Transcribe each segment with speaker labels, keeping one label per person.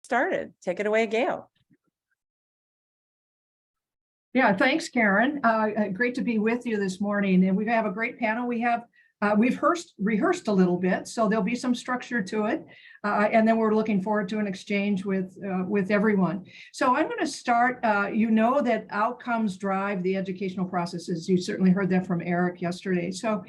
Speaker 1: started. Take it away, Gail.
Speaker 2: Yeah, thanks, Karen. Great to be with you this morning. And we have a great panel. We've rehearsed a little bit, so there'll be some structure to it. And then we're looking forward to an exchange with everyone. So I'm going to start. You know that outcomes drive the educational processes. You certainly heard that from Eric yesterday. So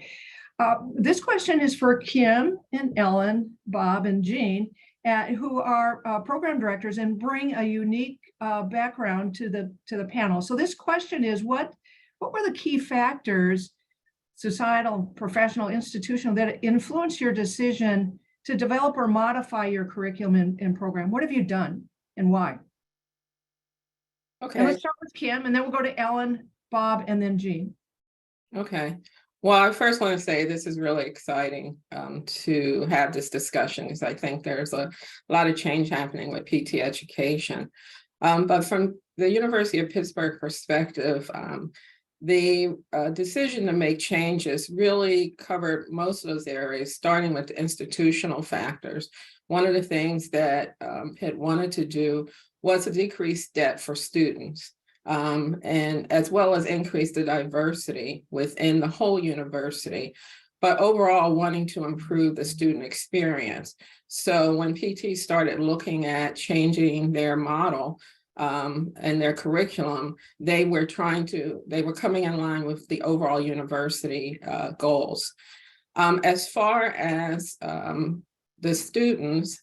Speaker 2: this question is for Kim and Ellen, Bob, and Jean, who are program directors and bring a unique background to the panel. So this question is, what were the key factors, societal, professional, institutional, that influence your decision to develop or modify your curriculum and program? What have you done and why? Okay. And let's start with Kim, and then we'll go to Ellen, Bob, and then Jean.
Speaker 3: Okay. Well, I first want to say this is really exciting to have this discussion, because I think there's a lot of change happening with PT education. But from the University of Pittsburgh perspective, the decision to make changes really covered most of those areas, starting with the institutional factors. One of the things that Pitt wanted to do was to decrease debt for students, and as well as increase the diversity within the whole university, but overall wanting to improve the student experience. So when PT started looking at changing their model, and their curriculum, they were coming in line with the overall university goals. As far as the students,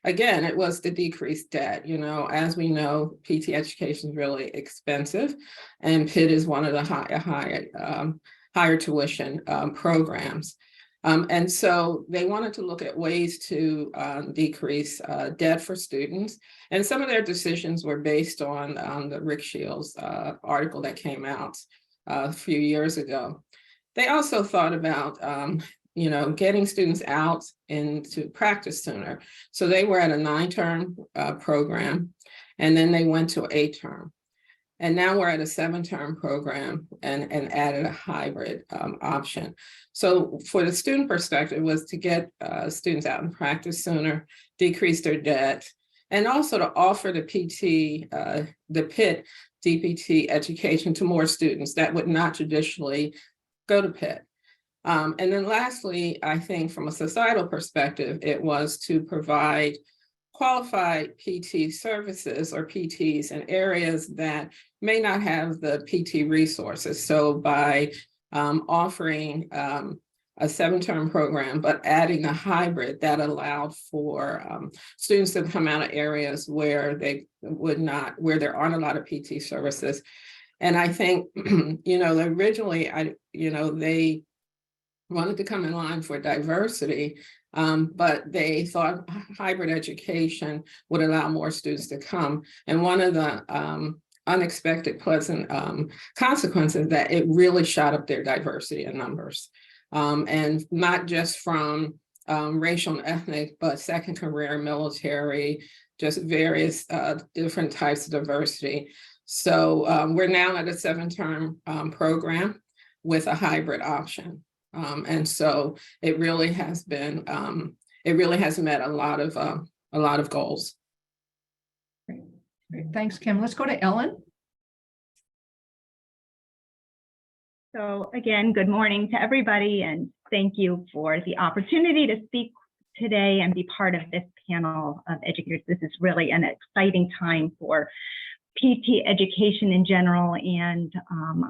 Speaker 3: again, it was the decreased debt. You know, as we know, PT education is really expensive, and Pitt is one of the higher tuition programs. And so they wanted to look at ways to decrease debt for students. And some of their decisions were based on the Rick Shields article that came out a few years ago. They also thought about, getting students out into practice sooner. So they were at a 9-term program, and then they went to 8-term. And now we're at a 7-term program and added a hybrid option. So for the student perspective was to get students out in practice sooner, decrease their debt, and also to offer the Pitt DPT education to more students that would not traditionally go to Pitt. And then lastly, I think from a societal perspective, it was to provide qualified PT services or PTs in areas that may not have the PT resources. So by offering a 7-term program, but adding a hybrid that allowed for students to come out of areas where where there aren't a lot of PT services. And I think, originally, they wanted to come in line for diversity, but they thought hybrid education would allow more students to come. And one of the unexpected pleasant consequences that it really shot up their diversity in numbers, and not just from racial and ethnic, but second career, military, just various different types of diversity. So we're now at a 7-term program with a hybrid option. And so it really has been, it really has met a lot of goals.
Speaker 2: Great. Thanks, Kim. Let's go to Ellen.
Speaker 4: So again, good morning to everybody, and thank you for the opportunity to speak today and be part of this panel of educators. This is really an exciting time for PT education in general, and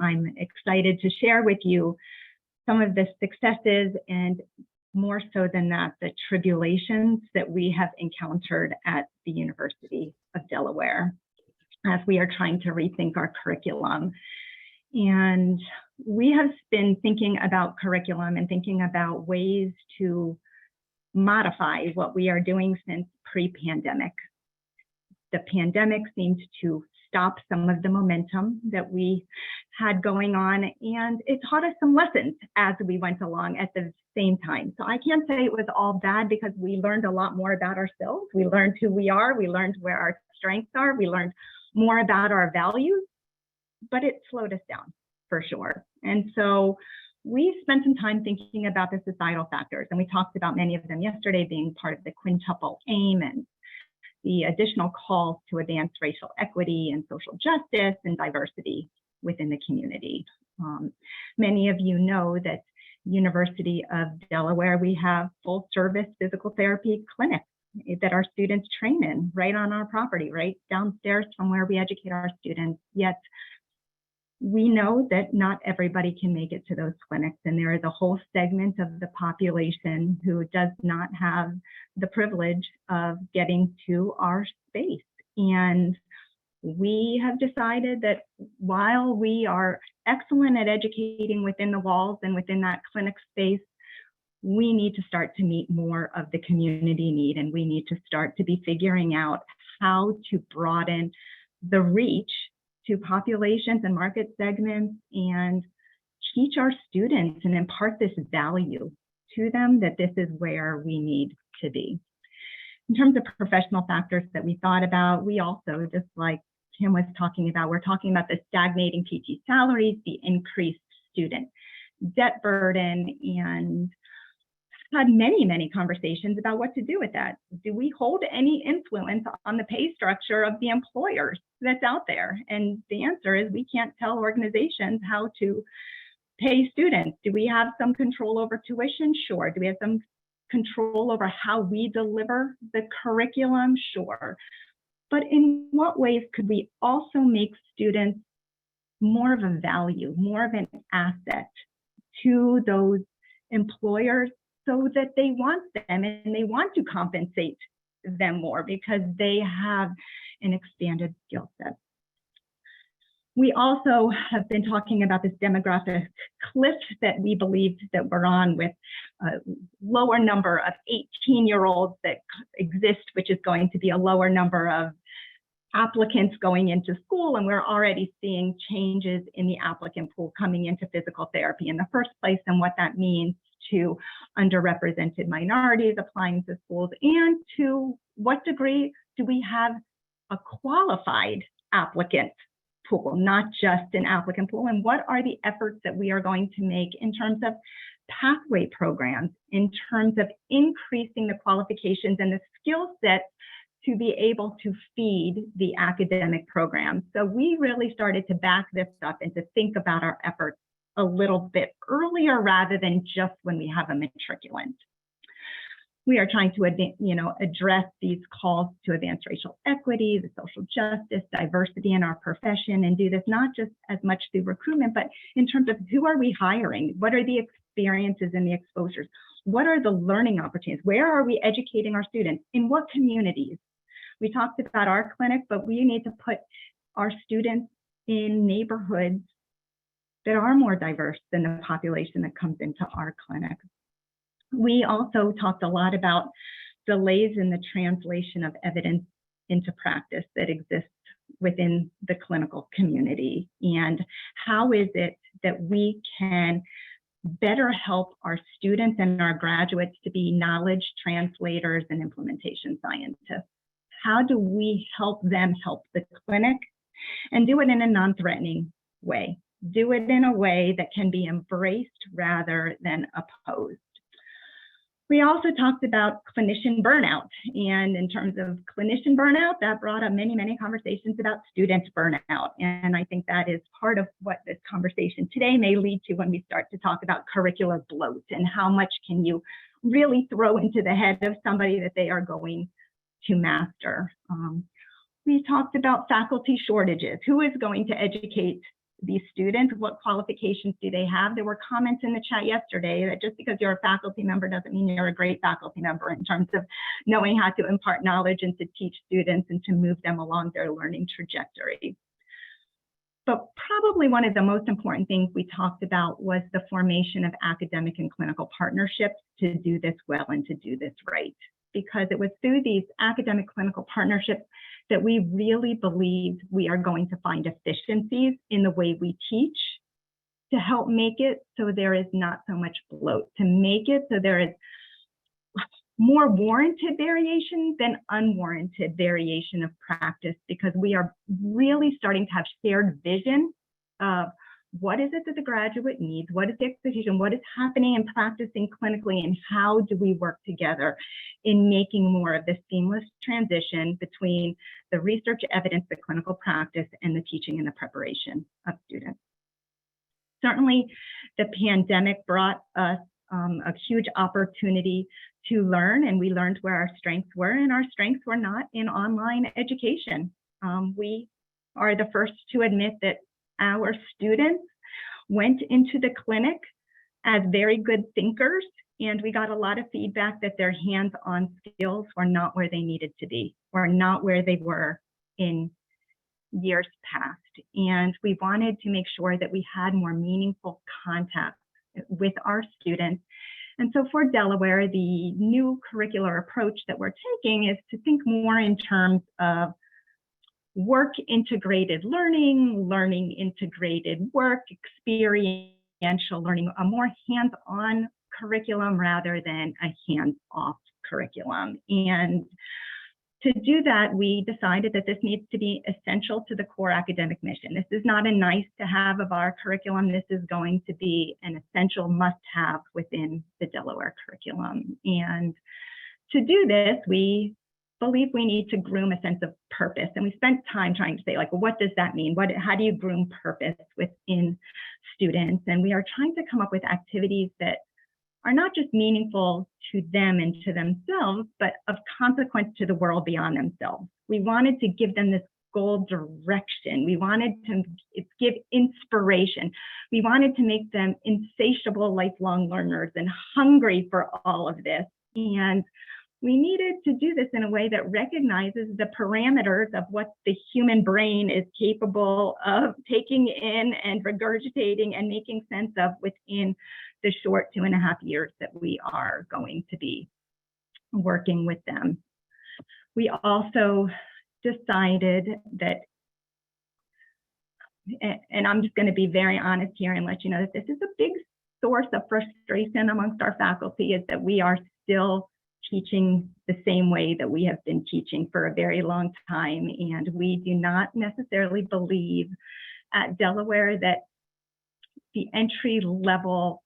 Speaker 4: I'm excited to share with you some of the successes, and more so than that, the tribulations that we have encountered at the University of Delaware as we are trying to rethink our curriculum. And we have been thinking about curriculum and thinking about ways to modify what we are doing since pre-pandemic. The pandemic seemed to stop some of the momentum that we had going on, and it taught us some lessons as we went along at the same time. So I can't say it was all bad, because we learned a lot more about ourselves. We learned who we are. We learned where our strengths are. We learned more about our values, but it slowed us down for sure. And so we spent some time thinking about the societal factors, and we talked about many of them yesterday, being part of the quintuple aim and the additional calls to advance racial equity and social justice and diversity within the community. Many of you know that University of Delaware, we have full service physical therapy clinics that our students train in right on our property, right downstairs from where we educate our students. Yet we know that not everybody can make it to those clinics, and there is a whole segment of the population who does not have the privilege of getting to our space. And we have decided that while we are excellent at educating within the walls and within that clinic space, we need to start to meet more of the community need, and we need to start to be figuring out how to broaden the reach to populations and market segments and teach our students and impart this value to them that this is where we need to be. In terms of professional factors that we thought about, we also, just like Tim was talking about, we're talking about the stagnating PT salaries, the increased student debt burden, and had many conversations about what to do with that. Do we hold any influence on the pay structure of the employers that's out there? And the answer is we can't tell organizations how to pay students. Do we have some control over tuition? Sure. Do we have some control over how we deliver the curriculum? Sure. But in what ways could we also make students more of a value, more of an asset to those employers, so that they want them and they want to compensate them more because they have an expanded skill set? We also have been talking about this demographic cliff that we believe that we're on, with a lower number of 18-year-olds that exist, which is going to be a lower number of applicants going into school, and we're already seeing changes in the applicant pool coming into physical therapy in the first place, and what that means to underrepresented minorities applying to schools, and to what degree do we have a qualified applicant pool, not just an applicant pool, and what are the efforts that we are going to make in terms of pathway programs, in terms of increasing the qualifications and the skill sets to be able to feed the academic program. So we really started to back this up and to think about our efforts a little bit earlier rather than just when we have a matriculant. We are trying to address these calls to advance racial equity, the social justice, diversity in our profession, and do this not just as much through recruitment, but in terms of who are we hiring? What are the experiences and the exposures? What are the learning opportunities? Where are we educating our students? In what communities? We talked about our clinic, but we need to put our students in neighborhoods that are more diverse than the population that comes into our clinic. We also talked a lot about delays in the translation of evidence into practice that exists within the clinical community, and how is it that we can better help our students and our graduates to be knowledge translators and implementation scientists. How do we help them help the clinic, and do it in a non-threatening way? Do it in a way that can be embraced rather than opposed. We also talked about clinician burnout, and in terms of clinician burnout, that brought up many conversations about student burnout. And I think that is part of what this conversation today may lead to when we start to talk about curricular bloat and how much can you really throw into the head of somebody that they are going to master. We talked about faculty shortages. Who is going to educate these students? What qualifications do they have? There were comments in the chat yesterday that just because you're a faculty member doesn't mean you're a great faculty member in terms of knowing how to impart knowledge and to teach students and to move them along their learning trajectory. But probably one of the most important things we talked about was the formation of academic and clinical partnerships to do this well and to do this right. Because it was through these academic clinical partnerships that we really believed we are going to find efficiencies in the way we teach to help make it so there is not so much bloat, to make it so there is more warranted variation than unwarranted variation of practice, because we are really starting to have shared vision of what is it that the graduate needs? What is the expectation? What is happening and practicing clinically? And how do we work together in making more of this seamless transition between the research evidence, the clinical practice, and the teaching and the preparation of students? Certainly, the pandemic brought us a huge opportunity to learn, and we learned where our strengths were, and our strengths were not in online education. We are the first to admit that our students went into the clinic as very good thinkers, and we got a lot of feedback that their hands-on skills were not where they needed to be, or not where they were in years past. And we wanted to make sure that we had more meaningful contact with our students. And so for Delaware, the new curricular approach that we're taking is to think more in terms of work integrated learning, learning integrated work, experiential learning, a more hands-on curriculum rather than a hands-off curriculum. And to do that, we decided that this needs to be essential to the core academic mission. This is not a nice to have of our curriculum. This is going to be an essential must-have within the Delaware curriculum. And to do this, we believe we need to groom a sense of purpose. And we spent time trying to say, like, well, what does that mean? How do you groom purpose within students? And we are trying to come up with activities that are not just meaningful to them and to themselves, but of consequence to the world beyond themselves. We wanted to give them this goal direction. We wanted to give inspiration. We wanted to make them insatiable lifelong learners and hungry for all of this. And we needed to do this in a way that recognizes the parameters of what the human brain is capable of taking in and regurgitating and making sense of within the short 2.5 years that we are going to be working with them. We also decided that, and I'm just going to be very honest here and let you know that this is a big source of frustration amongst our faculty, is that we are still teaching the same way that we have been teaching for a very long time. And we do not necessarily believe at Delaware that the entry level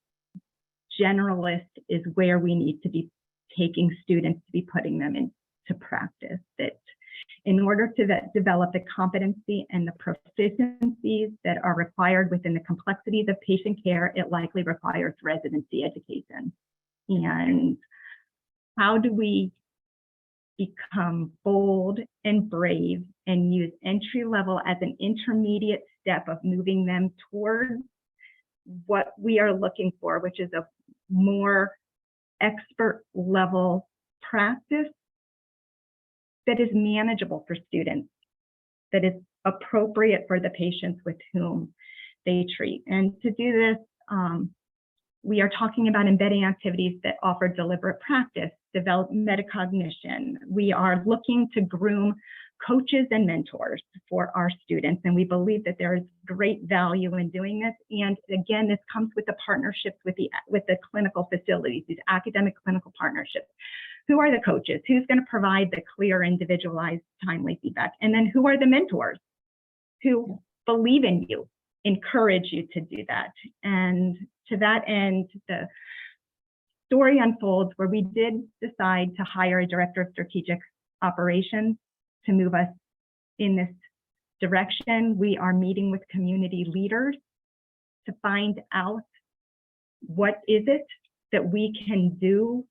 Speaker 4: generalist is where we need to be taking students, to be putting them into practice. That in order to develop the competency and the proficiencies that are required within the complexities of patient care, it likely requires residency education. And how do we become bold and brave and use entry level as an intermediate step of moving them towards what we are looking for, which is a more expert level practice that is manageable for students, that is appropriate for the patients with whom they treat. And to do this, we are talking about embedding activities that offer deliberate practice, develop metacognition. We are looking to groom coaches and mentors for our students, and we believe that there is great value in doing this. And again, this comes with the partnerships with the clinical facilities, these academic clinical partnerships. Who are the coaches? Who's going to provide the clear, individualized, timely feedback? And then who are the mentors who believe in you, encourage you to do that? And to that end, the story unfolds where we did decide to hire a director of strategic operations to move us in this direction. We are meeting with community leaders to find out what is it that we can do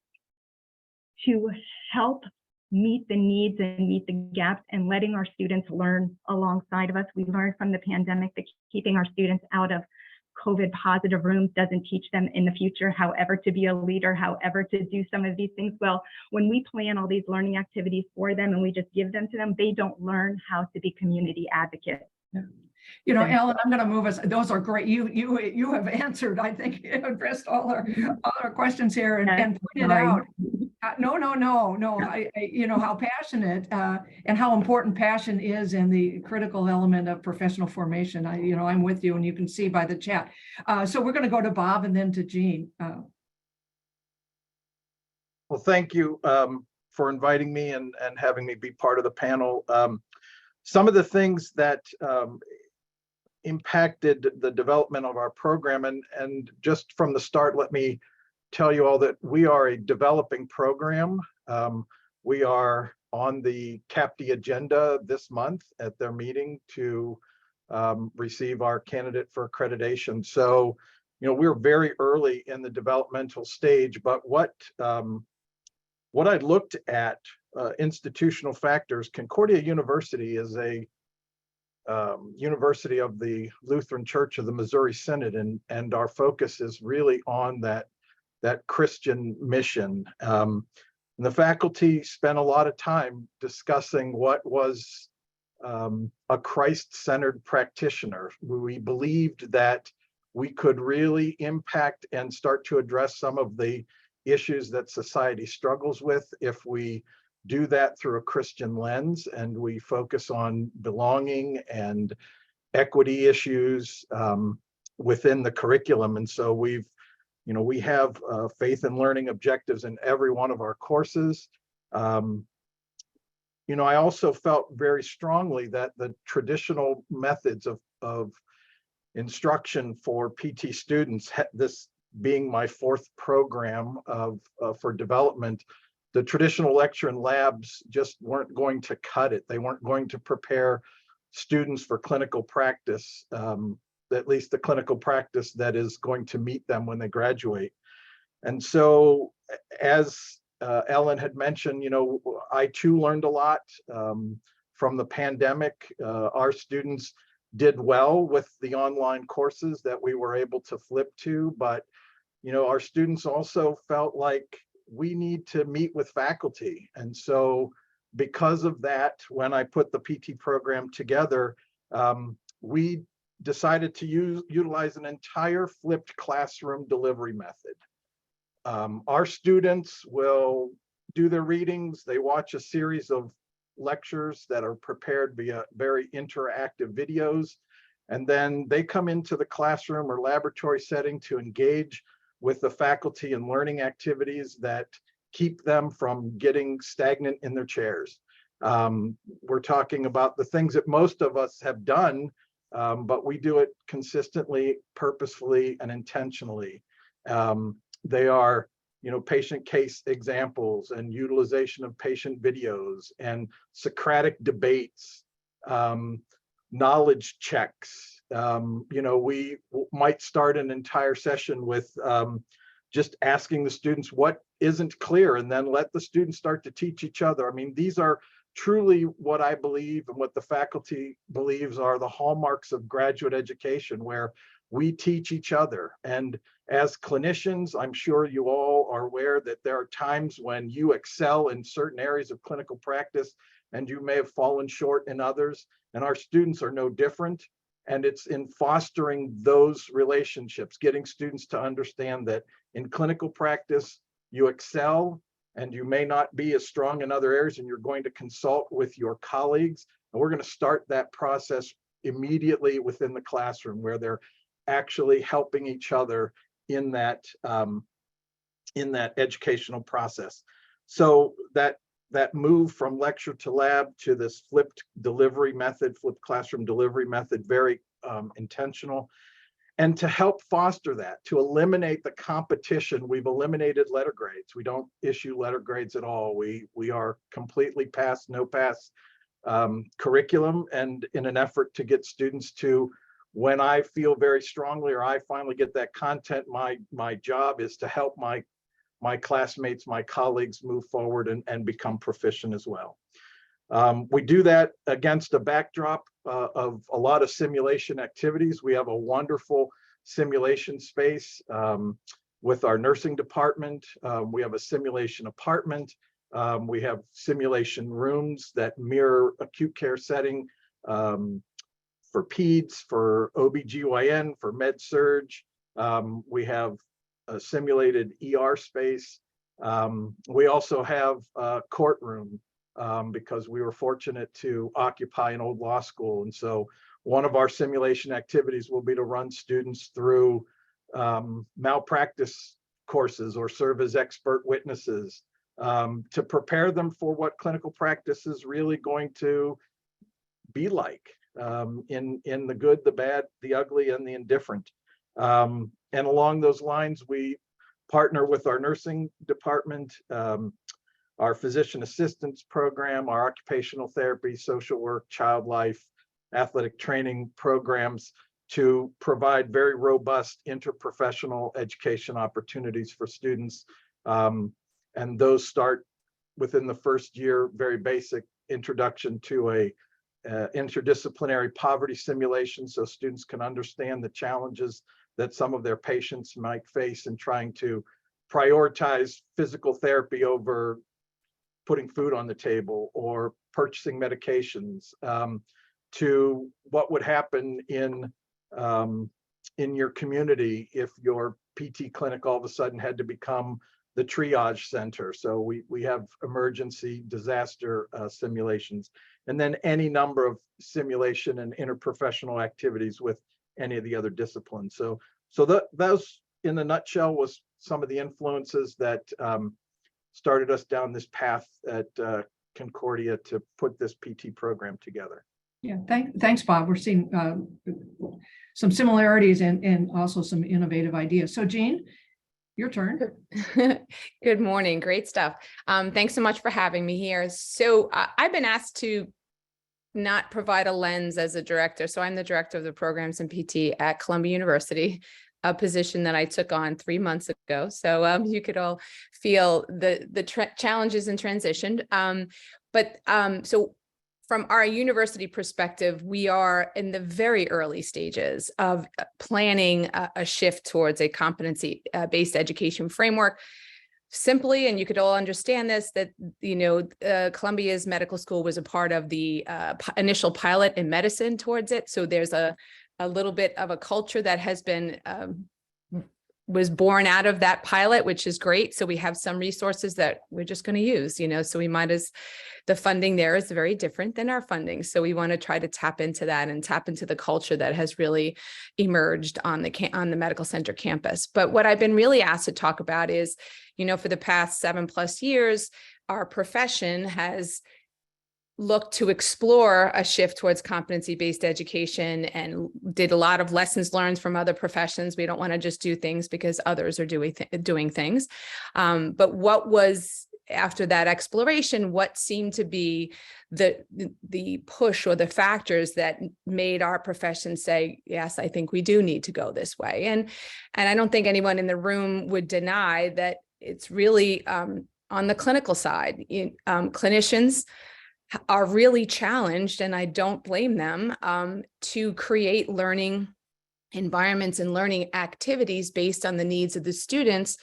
Speaker 4: to help meet the needs and meet the gaps, and letting our students learn alongside of us. We learned from the pandemic that keeping our students out of COVID positive rooms doesn't teach them in the future however to be a leader, however to do some of these things. Well, when we plan all these learning activities for them and we just give them to them, they don't learn how to be community advocates.
Speaker 2: Yeah. You know, Ellen, I'm going to move us. Those are great. You have answered, I think, addressed all our questions here and pointed out. No. You know how passionate and how important passion is in the critical element of professional formation. I'm with you, and you can see by the chat. So we're going to go to Bob and then to Jean.
Speaker 5: Well, thank you for inviting me and having me be part of the panel. Some of the things that impacted the development of our program. And just from the start, let me tell you all that we are a developing program. We are on the CAPTE agenda this month at their meeting to receive our candidate for accreditation. So, you know, we're very early in the developmental stage, but what I looked at institutional factors, Concordia University is a university of the Lutheran Church of the Missouri Synod, and our focus is really on that Christian mission. And the faculty spent a lot of time discussing what was a Christ-centered practitioner. We believed that we could really impact and start to address some of the issues that society struggles with if we do that through a Christian lens, and we focus on belonging and equity issues within the curriculum. And so we have faith and learning objectives in every one of our courses. You know, I also felt very strongly that the traditional methods of instruction for PT students, this being my fourth program for development, the traditional lecture and labs just weren't going to cut it. They weren't going to prepare students for clinical practice, at least the clinical practice that is going to meet them when they graduate. And so, as Ellen had mentioned, you know, I too learned a lot from the pandemic. Our students did well with the online courses that we were able to flip to, but, you know, our students also felt like we need to meet with faculty. And so because of that, when I put the PT program together, we decided to utilize an entire flipped classroom delivery method. Our students will do their readings. They watch a series of lectures that are prepared via very interactive videos. And then they come into the classroom or laboratory setting to engage with the faculty and learning activities that keep them from getting stagnant in their chairs. We're talking about the things that most of us have done, but we do it consistently, purposefully, and intentionally. They are, you know, patient case examples and utilization of patient videos and Socratic debates, knowledge checks. You know, we might start an entire session with just asking the students what isn't clear, and then let the students start to teach each other. I mean, these are truly what I believe and what the faculty believes are the hallmarks of graduate education, where we teach each other. And as clinicians, I'm sure you all are aware that there are times when you excel in certain areas of clinical practice and you may have fallen short in others, and our students are no different. And it's in fostering those relationships, getting students to understand that in clinical practice, you excel and you may not be as strong in other areas, and you're going to consult with your colleagues. And we're going to start that process immediately within the classroom, where they're actually helping each other in that educational process. So that move from lecture to lab to this flipped delivery method, flipped classroom delivery method, very intentional. And to help foster that, to eliminate the competition, we've eliminated letter grades. We don't issue letter grades at all. We are completely pass, no pass curriculum, and in an effort to get students to, when I feel very strongly or I finally get that content, my job is to help my classmates, my colleagues move forward and become proficient as well. We do that against a backdrop of a lot of simulation activities. We have a wonderful simulation space with our nursing department. We have a simulation apartment. We have simulation rooms that mirror acute care setting for peds, for OBGYN, for med surg. We have a simulated ER space. We also have a courtroom because we were fortunate to occupy an old law school. And so one of our simulation activities will be to run students through malpractice courses or serve as expert witnesses to prepare them for what clinical practice is really going to be like, in the good, the bad, the ugly, and the indifferent. And along those lines, we partner with our nursing department, our physician assistance program, our occupational therapy, social work, child life, athletic training programs to provide very robust interprofessional education opportunities for students. And those start within the first year, very basic introduction to a interdisciplinary poverty simulation, so students can understand the challenges that some of their patients might face in trying to prioritize physical therapy over putting food on the table or purchasing medications, to what would happen in your community if your PT clinic all of a sudden had to become the triage center. So we have emergency disaster simulations, and then any number of simulation and interprofessional activities with any of the other disciplines. So those, in a nutshell, was some of the influences that started us down this path at Concordia to put this PT program together.
Speaker 2: Yeah, thanks, Bob. We're seeing some similarities and also some innovative ideas. So Jean, your turn.
Speaker 6: Good morning. Great stuff. Thanks so much for having me here. So I've been asked to not provide a lens as a director. So I'm the director of the programs in PT at Columbia University, a position that I took on 3 months ago. So you could all feel the challenges in transition. So from our university perspective, we are in the very early stages of planning a shift towards a competency-based education framework. Simply, and you could all understand this, that, Columbia's medical school was a part of the initial pilot in medicine towards it. So there's a little bit of a culture that has been was born out of that pilot, which is great. So we have some resources that we're just going to use, so we might the funding there is very different than our funding. So we want to try to tap into that and tap into the culture that has really emerged on the medical center campus. But what I've been really asked to talk about is, for the past 7+ years, our profession has looked to explore a shift towards competency-based education and did a lot of lessons learned from other professions. We don't want to just do things because others are doing things. But what was, after that exploration, what seemed to be the push or the factors that made our profession say, yes, I think we do need to go this way. And I don't think anyone in the room would deny that it's really on the clinical side. Clinicians are really challenged, and I don't blame them, to create learning environments and learning activities based on the needs of the students,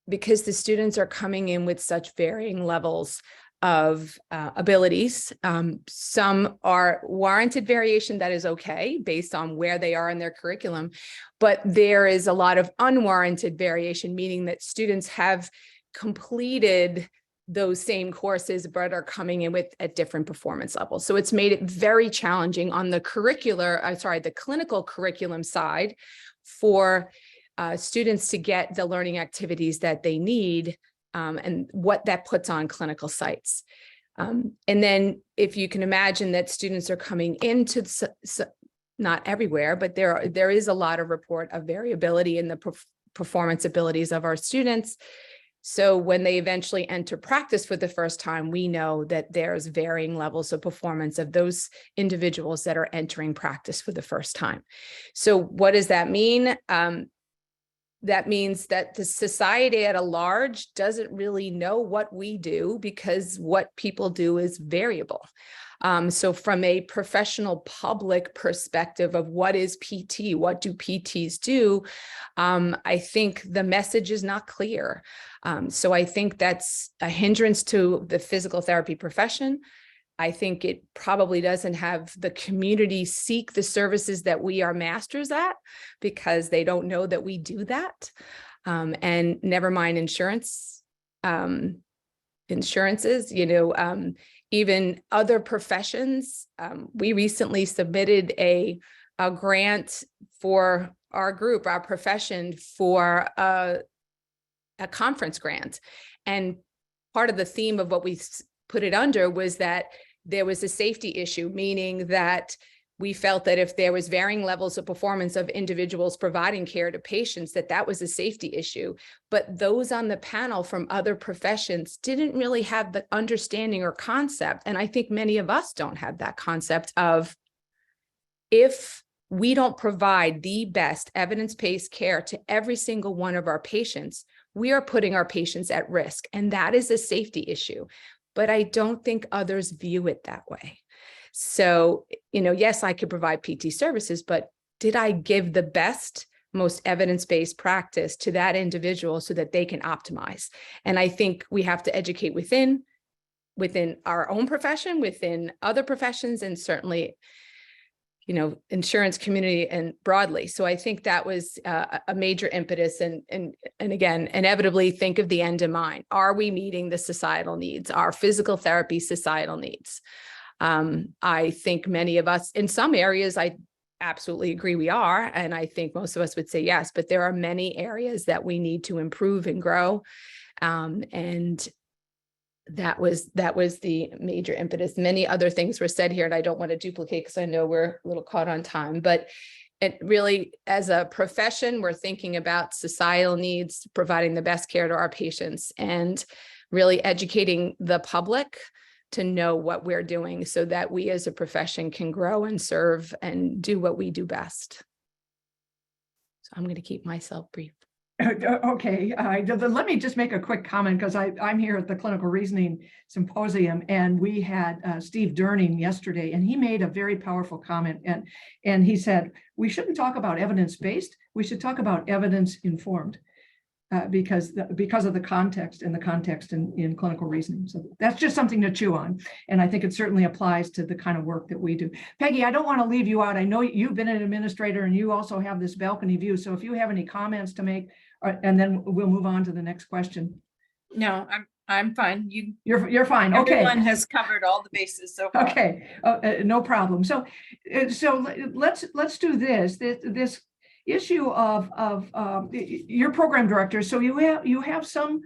Speaker 6: because the students are coming in with such varying levels of abilities. Some are warranted variation that is okay based on where they are in their curriculum, but there is a lot of unwarranted variation, meaning that students have completed those same courses, but are coming in at different performance levels. So it's made it very challenging on the clinical curriculum side for students to get the learning activities that they need, and what that puts on clinical sites. And then if you can imagine that students are coming into, not everywhere, but there is a lot of report of variability in the performance abilities of our students. So when they eventually enter practice for the first time, we know that there's varying levels of performance of those individuals that are entering practice for the first time. So what does that mean? That means that the society at a large doesn't really know what we do, because what people do is variable. So from a professional public perspective of what is PT, what do PTs do, I think the message is not clear. So I think that's a hindrance to the physical therapy profession. I think it probably doesn't have the community seek the services that we are masters at, because they don't know that we do that. And never mind insurances, even other professions. We recently submitted a grant for our group, our profession, for a conference grant. And part of the theme of what we put it under was that there was a safety issue, meaning that we felt that if there was varying levels of performance of individuals providing care to patients, that was a safety issue. But those on the panel from other professions didn't really have the understanding or concept. And I think many of us don't have that concept of, if we don't provide the best evidence-based care to every single one of our patients, we are putting our patients at risk. And that is a safety issue. But I don't think others view it that way. So, yes, I could provide PT services, but did I give the best, most evidence-based practice to that individual so that they can optimize? And I think we have to educate within our own profession, within other professions, and certainly, insurance community and broadly. So I think that was a major impetus. And again, inevitably think of the end in mind. Are we meeting the societal needs, our physical therapy societal needs? I think many of us in some areas, I absolutely agree we are. And I think most of us would say yes, but there are many areas that we need to improve and grow. And that was the major impetus. Many other things were said here, and I don't want to duplicate because I know we're a little caught on time, but it really, as a profession, we're thinking about societal needs, providing the best care to our patients, and really educating the public to know what we're doing so that we as a profession can grow and serve and do what we do best. So I'm going to keep myself brief.
Speaker 2: Okay, let me just make a quick comment, because I'm here at the Clinical Reasoning Symposium, and we had Steve Durning yesterday, and he made a very powerful comment, and he said, we shouldn't talk about evidence-based, we should talk about evidence-informed. Because of the context in clinical reasoning. So that's just something to chew on. And I think it certainly applies to the kind of work that we do. Peggy, I don't want to leave you out. I know you've been an administrator and you also have this balcony view. So if you have any comments to make, and then we'll move on to the next question.
Speaker 1: No, I'm fine.
Speaker 2: You're fine. Okay.
Speaker 1: Everyone has covered all the bases so far.
Speaker 2: Okay, no problem. So let's do this issue of your program director. So you have some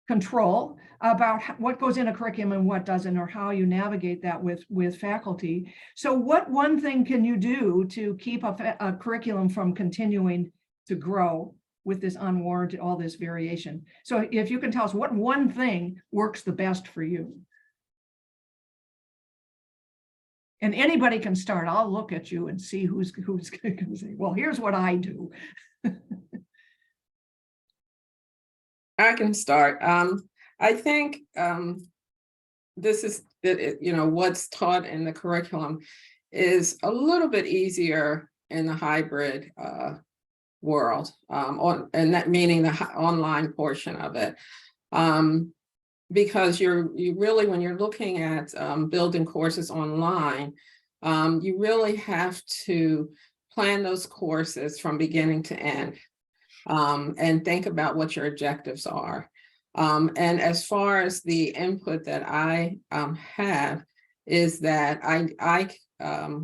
Speaker 2: control about what goes in a curriculum and what doesn't, or how you navigate that with faculty. So what one thing can you do to keep a curriculum from continuing to grow with this unwarranted, all this variation? So if you can tell us what one thing works the best for you. And anybody can start. I'll look at you and see who's going to say, well, here's what I do.
Speaker 3: I can start. I think this is, what's taught in the curriculum is a little bit easier in the hybrid world, and that meaning the online portion of it. Because you really, when you're looking at building courses online, you really have to plan those courses from beginning to end, and think about what your objectives are. And as far as the input that I have is that I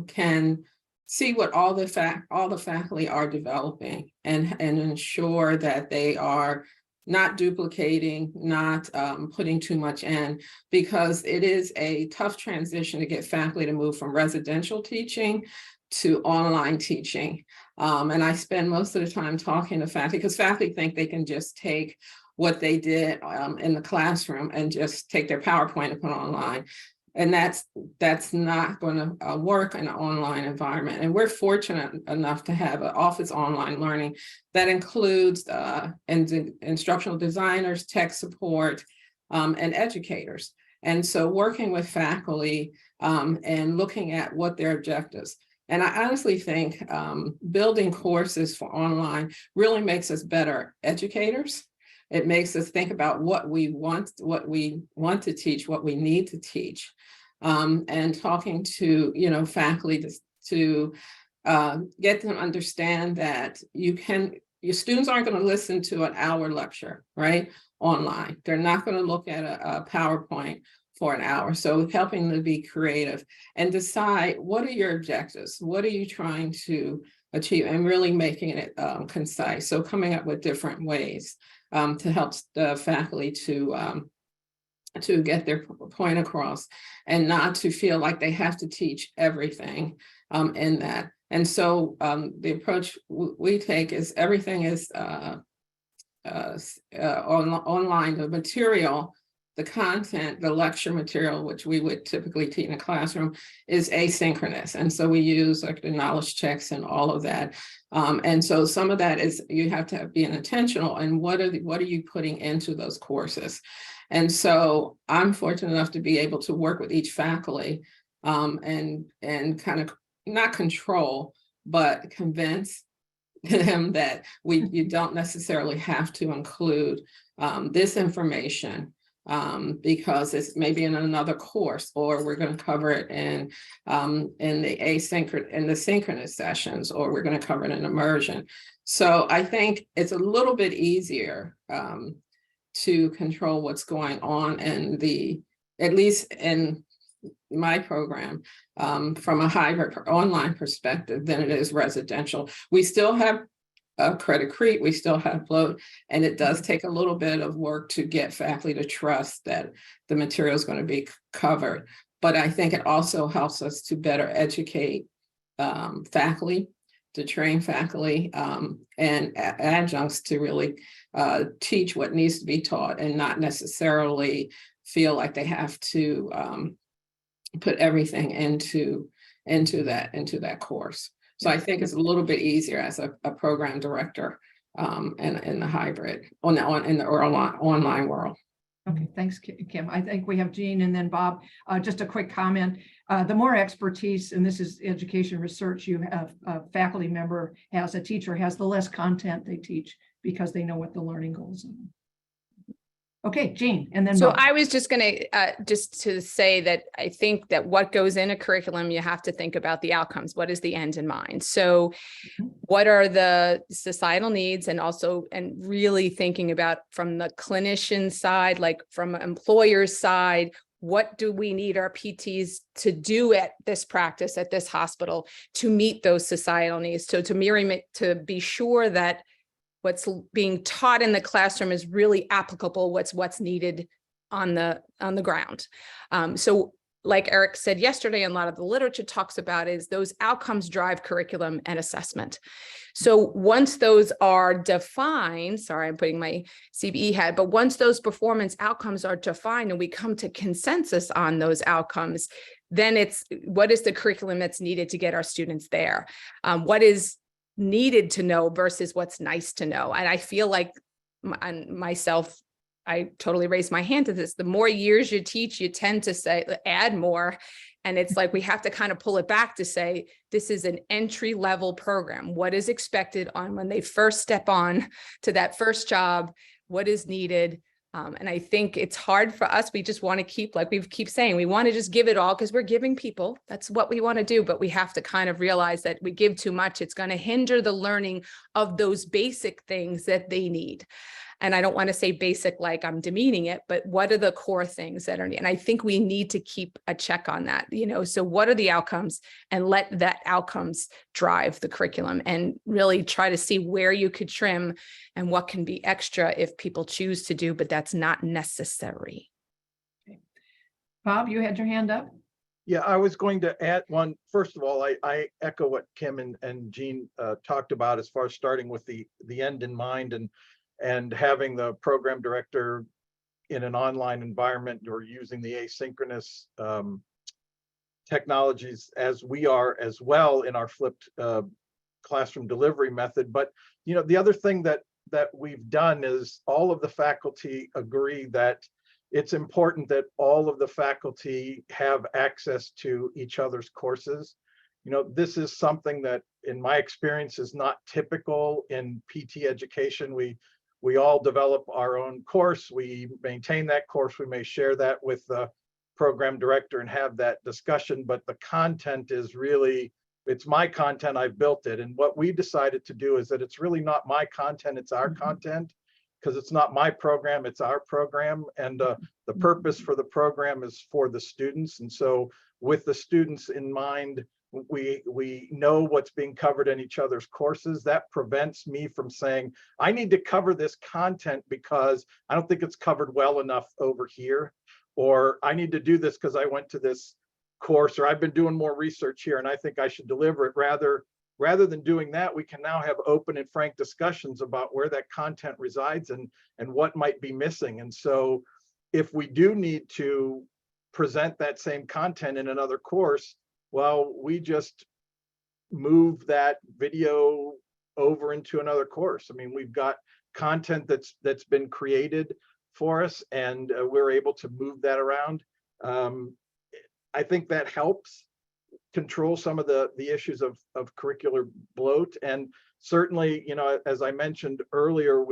Speaker 3: can see what all the faculty are developing and ensure that they are not duplicating, not putting too much in, because it is a tough transition to get faculty to move from residential teaching to online teaching. And I spend most of the time talking to faculty, because faculty think they can just take what they did in the classroom and just take their PowerPoint and put it online. And that's not going to work in an online environment. And we're fortunate enough to have an office online learning that includes instructional designers, tech support, and educators. And so working with faculty and looking at what their objectives. And I honestly think building courses for online really makes us better educators. It makes us think about what we want to teach, what we need to teach, and talking to faculty to get them to understand that your students aren't going to listen to an hour lecture, right, online. They're not going to look at a PowerPoint for an hour. So helping them to be creative and decide, what are your objectives? What are you trying to achieve? And really making it concise. So coming up with different ways to help the faculty to to get their point across and not to feel like they have to teach everything in that. And so the approach we take is everything is online, the material, the content, the lecture material, which we would typically teach in a classroom, is asynchronous. And so we use like the knowledge checks and all of that. And so some of that is you have to be intentional and what are you putting into those courses? And so I'm fortunate enough to be able to work with each faculty and kind of not control, but convince them that you don't necessarily have to include this information because it's maybe in another course, or we're going to cover it in the synchronous sessions, or we're going to cover it in immersion. So I think it's a little bit easier to control what's going on in at least in my program, from a hybrid online perspective than it is residential. We still have credit creep, we still have float, and it does take a little bit of work to get faculty to trust that the material is going to be covered. But I think it also helps us to better educate faculty, to train faculty and adjuncts to really teach what needs to be taught and not necessarily feel like they have to put everything into that course. So I think it's a little bit easier as a program director in the hybrid in the online world.
Speaker 2: Okay, thanks, Kim. I think we have Jean and then Bob. Just a quick comment. The more expertise, and this is education research, you have a faculty member has, a teacher has, the less content they teach because they know what the learning goals are. Okay, Jean, and then
Speaker 6: so
Speaker 2: Bob.
Speaker 6: I was just going to just to say that I think that what goes in a curriculum, you have to think about the outcomes. What is the end in mind? So what are the societal needs, and also really thinking about from the clinician side, like from an employer's side, what do we need our PTs to do at this practice, at this hospital, to meet those societal needs? So to be sure that what's being taught in the classroom is really applicable, what's needed on the ground. So like Eric said yesterday, and a lot of the literature talks about is those outcomes drive curriculum and assessment. So once those are defined, sorry, I'm putting my CBE hat, but once those performance outcomes are defined and we come to consensus on those outcomes, then it's what is the curriculum that's needed to get our students there? What is needed to know versus what's nice to know? And I feel like myself, I totally raised my hand to this. The more years you teach, you tend to say, add more. And it's like, we have to kind of pull it back to say, this is an entry level program. What is expected on when they first step on to that first job? What is needed? And I think it's hard for us. We just want to keep, like we keep saying, we want to just give it all because we're giving people. That's what we want to do. But we have to kind of realize that we give too much. It's going to hinder the learning of those basic things that they need. And I don't want to say basic like I'm demeaning it, but what are the core things that are needed? And I think we need to keep a check on that, so what are the outcomes, and let that outcomes drive the curriculum, and really try to see where you could trim and what can be extra if people choose to do, but that's not necessary.
Speaker 2: Okay. Bob, you had your hand up.
Speaker 5: Yeah, I was going to add one. First of all, I echo what Kim and Jean talked about as far as starting with the end in mind, and having the program director in an online environment or using the asynchronous technologies as we are as well in our flipped classroom delivery method. But the other thing that we've done is all of the faculty agree that it's important that all of the faculty have access to each other's courses. This is something that in my experience is not typical in PT education. We all develop our own course. We maintain that course. We may share that with the program director and have that discussion, but the content is really, it's my content, I've built it. And what we decided to do is that it's really not my content, it's our content, because it's not my program, it's our program. And the purpose for the program is for the students. And so with the students in mind, we know what's being covered in each other's courses. That prevents me from saying, I need to cover this content because I don't think it's covered well enough over here. or I need to do this because I went to this course, or I've been doing more research here and I think I should deliver it. Rather than doing that, we can now have open and frank discussions about where that content resides and what might be missing. And so if we do need to present that same content in another course, well, we just move that video over into another course. I mean, we've got content that's been created for us, and we're able to move that around. I think that helps control some of the issues of curricular bloat. And certainly, you know, as I mentioned earlier,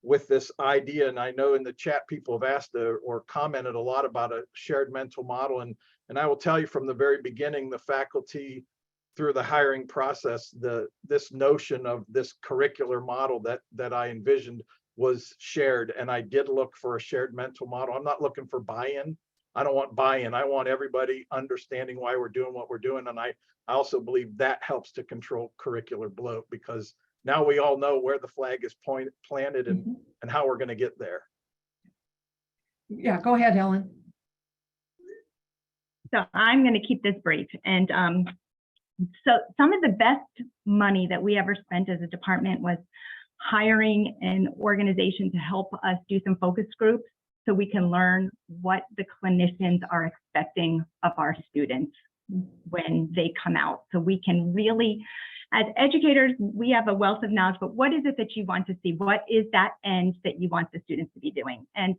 Speaker 5: with this idea, and I know in the chat people have asked or commented a lot about a shared mental model, and I will tell you from the very beginning, the faculty through the hiring process, this notion of this curricular model that I envisioned was shared, and I did look for a shared mental model. I'm not looking for buy-in. I don't want buy-in. I want everybody understanding why we're doing what we're doing. And I also believe that helps to control curricular bloat, because now we all know where the flag is planted and how we're going to get there.
Speaker 2: Yeah, go ahead, Helen.
Speaker 4: So I'm going to keep this brief. And so some of the best money that we ever spent as a department was hiring an organization to help us do some focus groups, so we can learn what the clinicians are expecting of our students when they come out. So we can really, as educators, we have a wealth of knowledge, but what is it that you want to see? What is that end that you want the students to be doing? And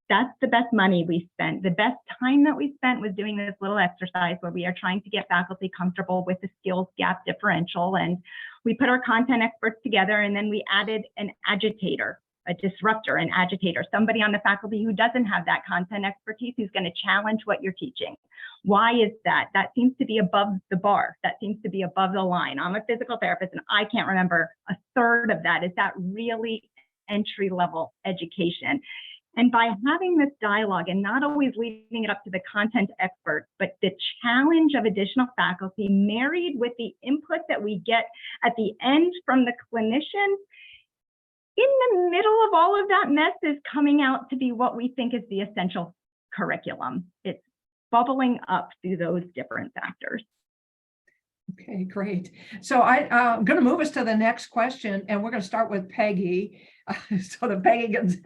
Speaker 4: that's the best money we spent. The best time that we spent was doing this little exercise where we are trying to get faculty comfortable with the skills gap differential. And we put our content experts together, and then we added an agitator, a disruptor, an agitator, somebody on the faculty who doesn't have that content expertise, who's going to challenge what you're teaching. Why is that? That seems to be above the bar. That seems to be above the line. I'm a physical therapist, and I can't remember a third of that. Is that really entry-level education? And by having this dialogue and not always leaving it up to the content expert, but the challenge of additional faculty married with the input that we get at the end from the clinicians, in the middle of all of that mess is coming out to be what we think is the essential curriculum. It's bubbling up through those different factors.
Speaker 2: Okay, great. So I'm going to move us to the next question, and we're going to start with Peggy. So that Peggy gets,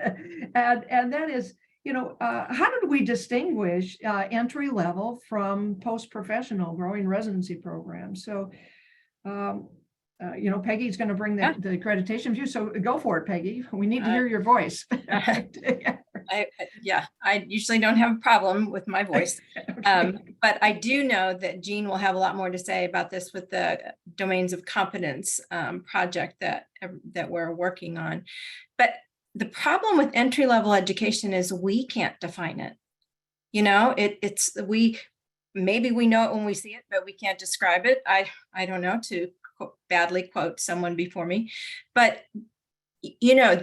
Speaker 2: and that is, you know, how did we distinguish entry level from post-professional growing residency programs? So, you know, Peggy's going to bring the accreditation view. So go for it, Peggy. We need to hear your voice.
Speaker 1: I usually don't have a problem with my voice.
Speaker 2: Okay.
Speaker 1: But I do know that Jean will have a lot more to say about this with the domains of competence project that we're working on. But the problem with entry-level education is we can't define it. You know, maybe we know it when we see it, but we can't describe it. I don't know, to badly quote someone before me, but you know,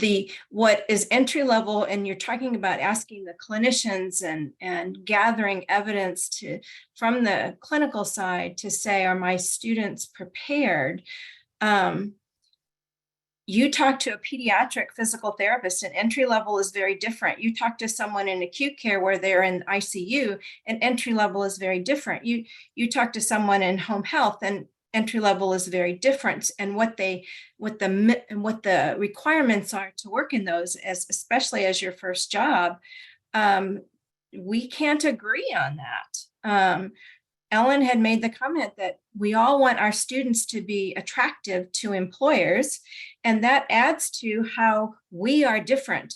Speaker 1: what is entry level, and you're talking about asking the clinicians and gathering evidence from the clinical side to say, are my students prepared? You talk to a pediatric physical therapist, and entry level is very different. You talk to someone in acute care where they're in ICU, and entry level is very different. You talk to someone in home health, and entry level is very different, and what the requirements are to work in those, especially as your first job, we can't agree on that. Ellen had made the comment that we all want our students to be attractive to employers, and that adds to how we are different.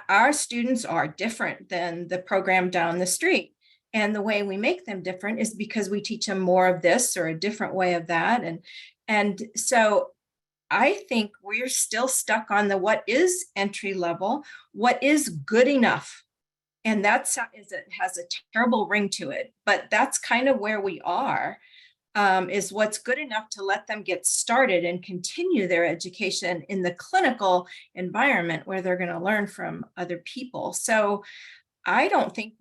Speaker 1: Our students are different than the program down the street. And the way we make them different is because we teach them more of this or a different way of that. And so I think we're still stuck on what is entry level, what is good enough. And it has a terrible ring to it, but that's kind of where we are, is what's good enough to let them get started and continue their education in the clinical environment where they're going to learn from other people. So I don't think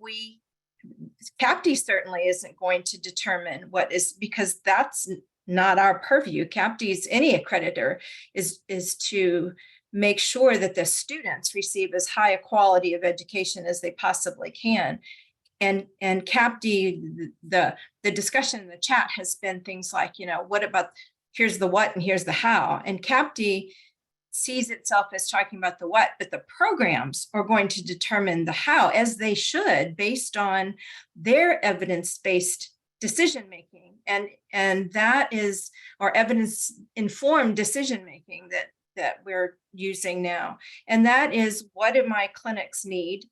Speaker 1: CAPT certainly isn't going to determine what is, because that's not our purview. CAPT's, any accreditor is to make sure that the students receive as high a quality of education as they possibly can. And CAPD, the discussion in the chat has been things like, what about, here's the what and here's the how. And CAPD sees itself as talking about the what, but the programs are going to determine the how, as they should, based on their evidence-based decision-making. And that is our evidence-informed decision-making that we're using now. And that is, what do my clinics need?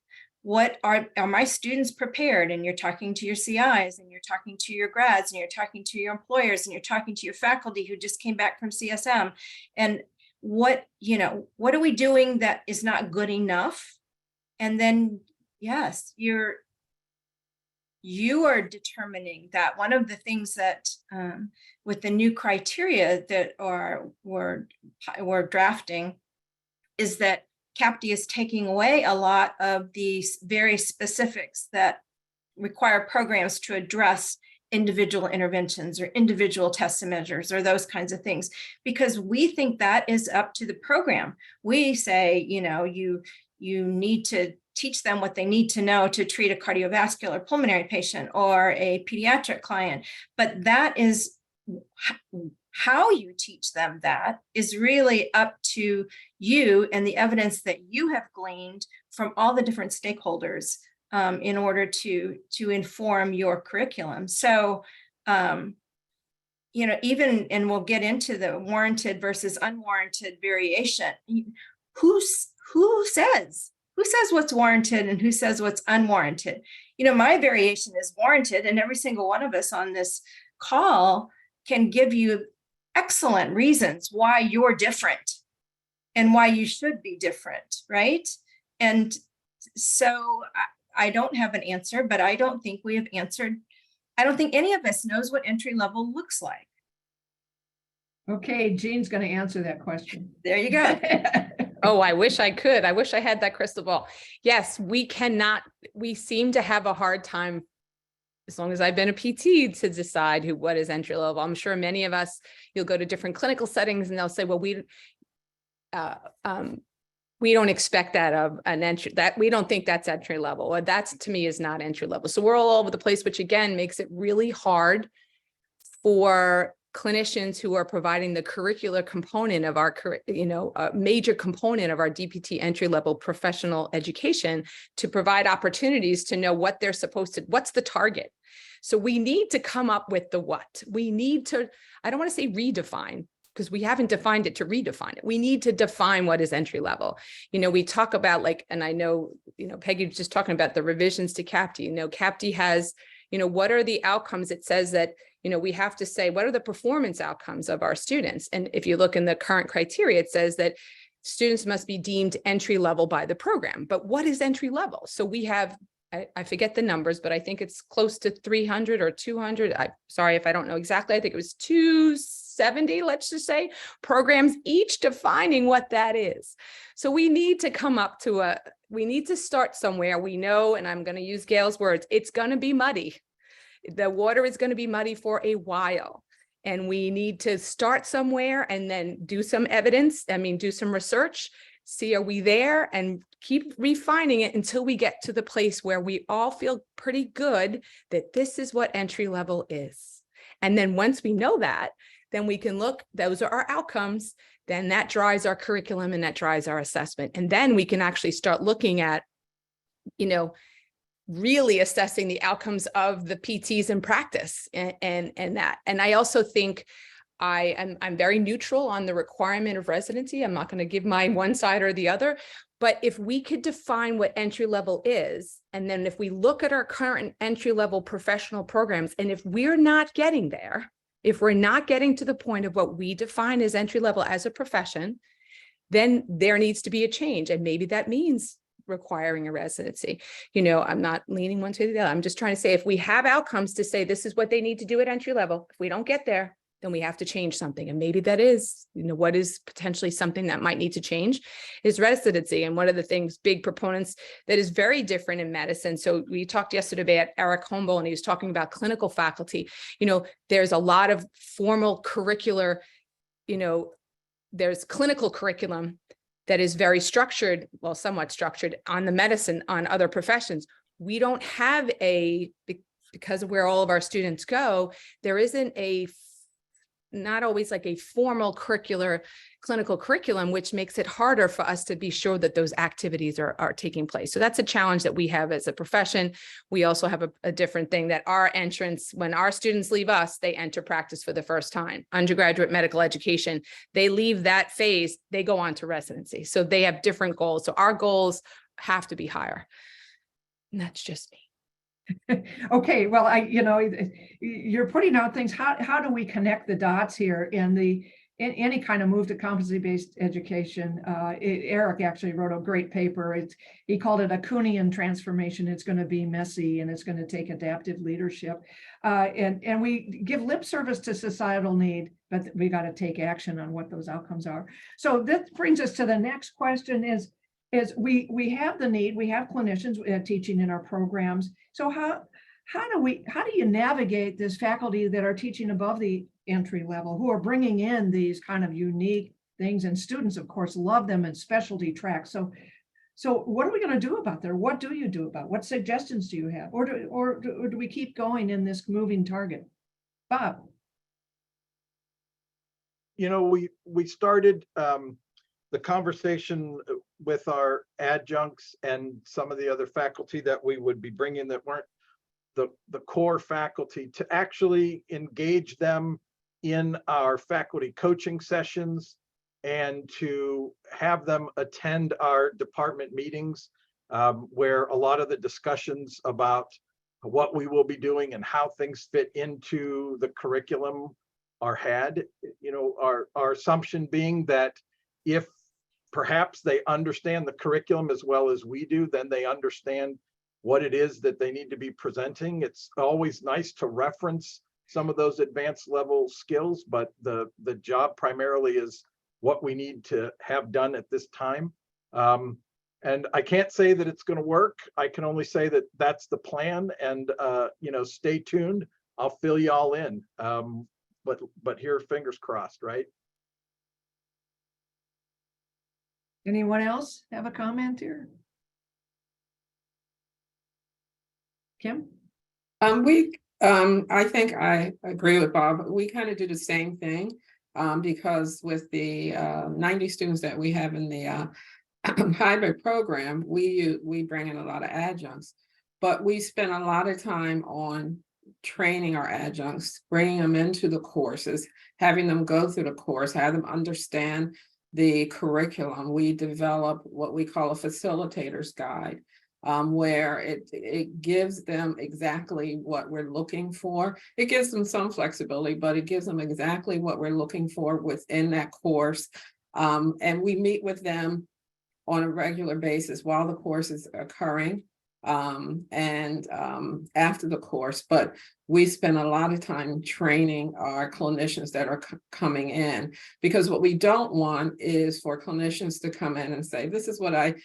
Speaker 1: What are my students prepared? And you're talking to your CIs, and you're talking to your grads, and you're talking to your employers, and you're talking to your faculty who just came back from CSM. And what are we doing that is not good enough? And then, yes, you are determining that. One of the things that with the new criteria that we're drafting is that CAPD is taking away a lot of these very specifics that require programs to address individual interventions or individual tests and measures or those kinds of things, because we think that is up to the program. We say, you need to teach them what they need to know to treat a cardiovascular pulmonary patient or a pediatric client, but that is how you teach them. That is really up to you and the evidence that you have gleaned from all the different stakeholders in order to inform your curriculum. So, even, and we'll get into the warranted versus unwarranted variation. Who says what's warranted and who says what's unwarranted? My variation is warranted, and every single one of us on this call can give you excellent reasons why you're different and why you should be different, right? And so I don't have an answer, but I don't think we have answered. I don't think any of us knows what entry level looks like.
Speaker 2: Okay, Jean's going to answer that question.
Speaker 1: There you go.
Speaker 6: Oh, I wish I could. I wish I had that crystal ball. Yes, we seem to have a hard time, as long as I've been a PT, to decide what is entry level. I'm sure many of us, you'll go to different clinical settings and they'll say, well, we don't expect that of an entry, that we don't think that's entry level, or that's, to me, is not entry level. So we're all over the place, which again makes it really hard for clinicians who are providing the curricular component of our, a major component of our DPT entry level professional education, to provide opportunities to know what they're supposed to, what's the target. So we need to come up with the what. We need to, I don't want to say redefine, because we haven't defined it to redefine it. We need to define what is entry level. We talk about, and I know, Peggy was just talking about the revisions to CAPD. CAPD has, what are the outcomes? It says that, we have to say, what are the performance outcomes of our students? And if you look in the current criteria, it says that students must be deemed entry level by the program. But what is entry level? So we have, I forget the numbers, but I think it's close to 300 or 200. I'm sorry if I don't know exactly. I think it was 270, let's just say, programs, each defining what that is. So we need to come up to we need to start somewhere. We know, and I'm going to use Gail's words, it's going to be muddy. The water is going to be muddy for a while. And we need to start somewhere and then do some evidence. Do some research, see, are we there, and keep refining it until we get to the place where we all feel pretty good that this is what entry level is. And then once we know that, then we can look, those are our outcomes, then that drives our curriculum and that drives our assessment. And then we can actually start looking at, really assessing the outcomes of the PTs in practice and that. And I also think I'm very neutral on the requirement of residency. I'm not going to give my one side or the other, but if we could define what entry level is, and then if we look at our current entry level professional programs, and if we're not getting there, if we're not getting to the point of what we define as entry level as a profession, then there needs to be a change. And maybe that means requiring a residency. I'm not leaning one to the other. I'm just trying to say, if we have outcomes to say this is what they need to do at entry level, if we don't get there, then we have to change something. And maybe that is, what is potentially something that might need to change is residency. And one of the things, big proponents that is very different in medicine. So we talked yesterday at Eric Humboldt, and he was talking about clinical faculty. There's a lot of formal curricular, there's clinical curriculum that is very structured, well, somewhat structured on the medicine, on other professions. We don't have because of where all of our students go, there isn't not always like a formal clinical curriculum, which makes it harder for us to be sure that those activities are taking place. So that's a challenge that we have as a profession. We also have a different thing that our entrance, when our students leave us, they enter practice for the first time. Undergraduate medical education, they leave that phase, they go on to residency. So they have different goals. So our goals have to be higher. And that's just me.
Speaker 2: Okay, well, you're putting out things. How do we connect the dots here in any kind of move to competency-based education? Eric actually wrote a great paper. He called it a Kuhnian transformation. It's going to be messy and it's going to take adaptive leadership. And we give lip service to societal need, but we got to take action on what those outcomes are. So this brings us to the next question is we have the need, we have clinicians teaching in our programs. So how do you navigate this faculty that are teaching above the entry level, who are bringing in these kind of unique things, and students, of course, love them in specialty tracks. So what are we going to do about that? What do you do about it? What suggestions do you have? Or do we keep going in this moving target? Bob.
Speaker 5: We started the conversation with our adjuncts and some of the other faculty that we would be bringing that weren't the core faculty, to actually engage them in our faculty coaching sessions and to have them attend our department meetings, where a lot of the discussions about what we will be doing and how things fit into the curriculum are had. Our assumption being that if perhaps they understand the curriculum as well as we do, then they understand what it is that they need to be presenting. It's always nice to reference some of those advanced level skills, but the job primarily is what we need to have done at this time. And I can't say that it's going to work. I can only say that that's the plan, and stay tuned. I'll fill you all in. But here, fingers crossed, right?
Speaker 2: Anyone else have a comment here? Kim?
Speaker 3: I think I agree with Bob. We kind of do the same thing because with the 90 students that we have in the hybrid program, we bring in a lot of adjuncts, but we spend a lot of time on training our adjuncts, bringing them into the courses, having them go through the course, have them understand the curriculum. We develop what we call a facilitator's guide, where it gives them exactly what we're looking for. It gives them some flexibility, but it gives them exactly what we're looking for within that course. And we meet with them on a regular basis while the course is occurring and after the course. But we spend a lot of time training our clinicians that are coming in, because what we don't want is for clinicians to come in and say, this is what I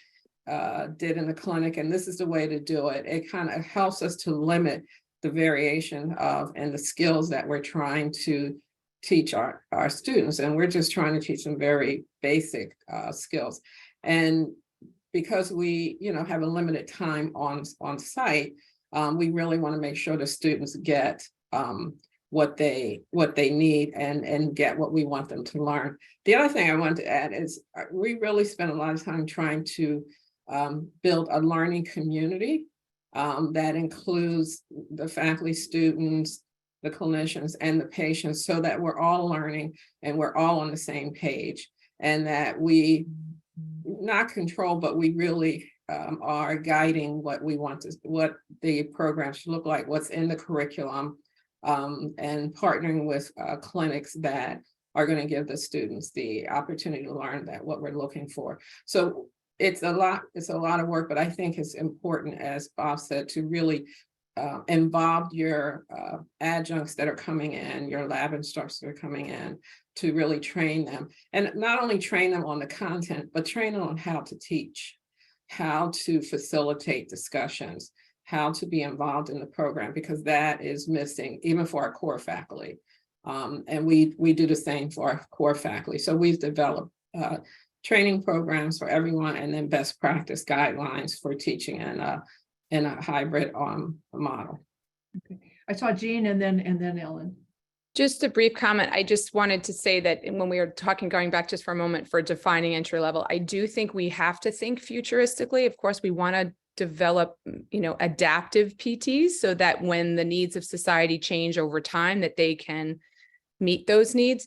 Speaker 3: did in the clinic, and this is the way to do it. It kind of helps us to limit the variation of and the skills that we're trying to teach our students. And we're just trying to teach them very basic skills. And because we, have a limited time on site, we really want to make sure the students get what they need and get what we want them to learn. The other thing I want to add is we really spend a lot of time trying to build a learning community that includes the faculty, students, the clinicians, and the patients, so that we're all learning and we're all on the same page, and that we not control, but we really are guiding what we want to, what the program should look like, what's in the curriculum, and partnering with clinics that are going to give the students the opportunity to learn that what we're looking for. So it's a lot of work, but I think it's important, as Bob said, to really involve your adjuncts that are coming in, your lab instructors that are coming in, to really train them, and not only train them on the content, but train them on how to teach, how to facilitate discussions, how to be involved in the program, because that is missing even for our core faculty. And we do the same for our core faculty. So we've developed training programs for everyone, and then best practice guidelines for teaching in a hybrid model.
Speaker 2: Okay. I saw Jean and then Ellen.
Speaker 6: Just a brief comment. I just wanted to say that when we were talking, going back just for a moment for defining entry level, I do think we have to think futuristically. Of course, we want to develop, adaptive PTs so that when the needs of society change over time, that they can meet those needs.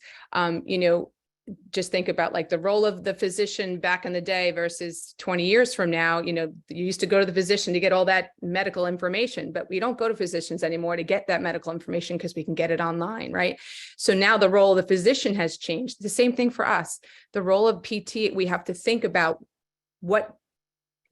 Speaker 6: Just think about like the role of the physician back in the day versus 20 years from now. You used to go to the physician to get all that medical information, but we don't go to physicians anymore to get that medical information because we can get it online, right? So now the role of the physician has changed. The same thing for us. The role of PT, we have to think about what,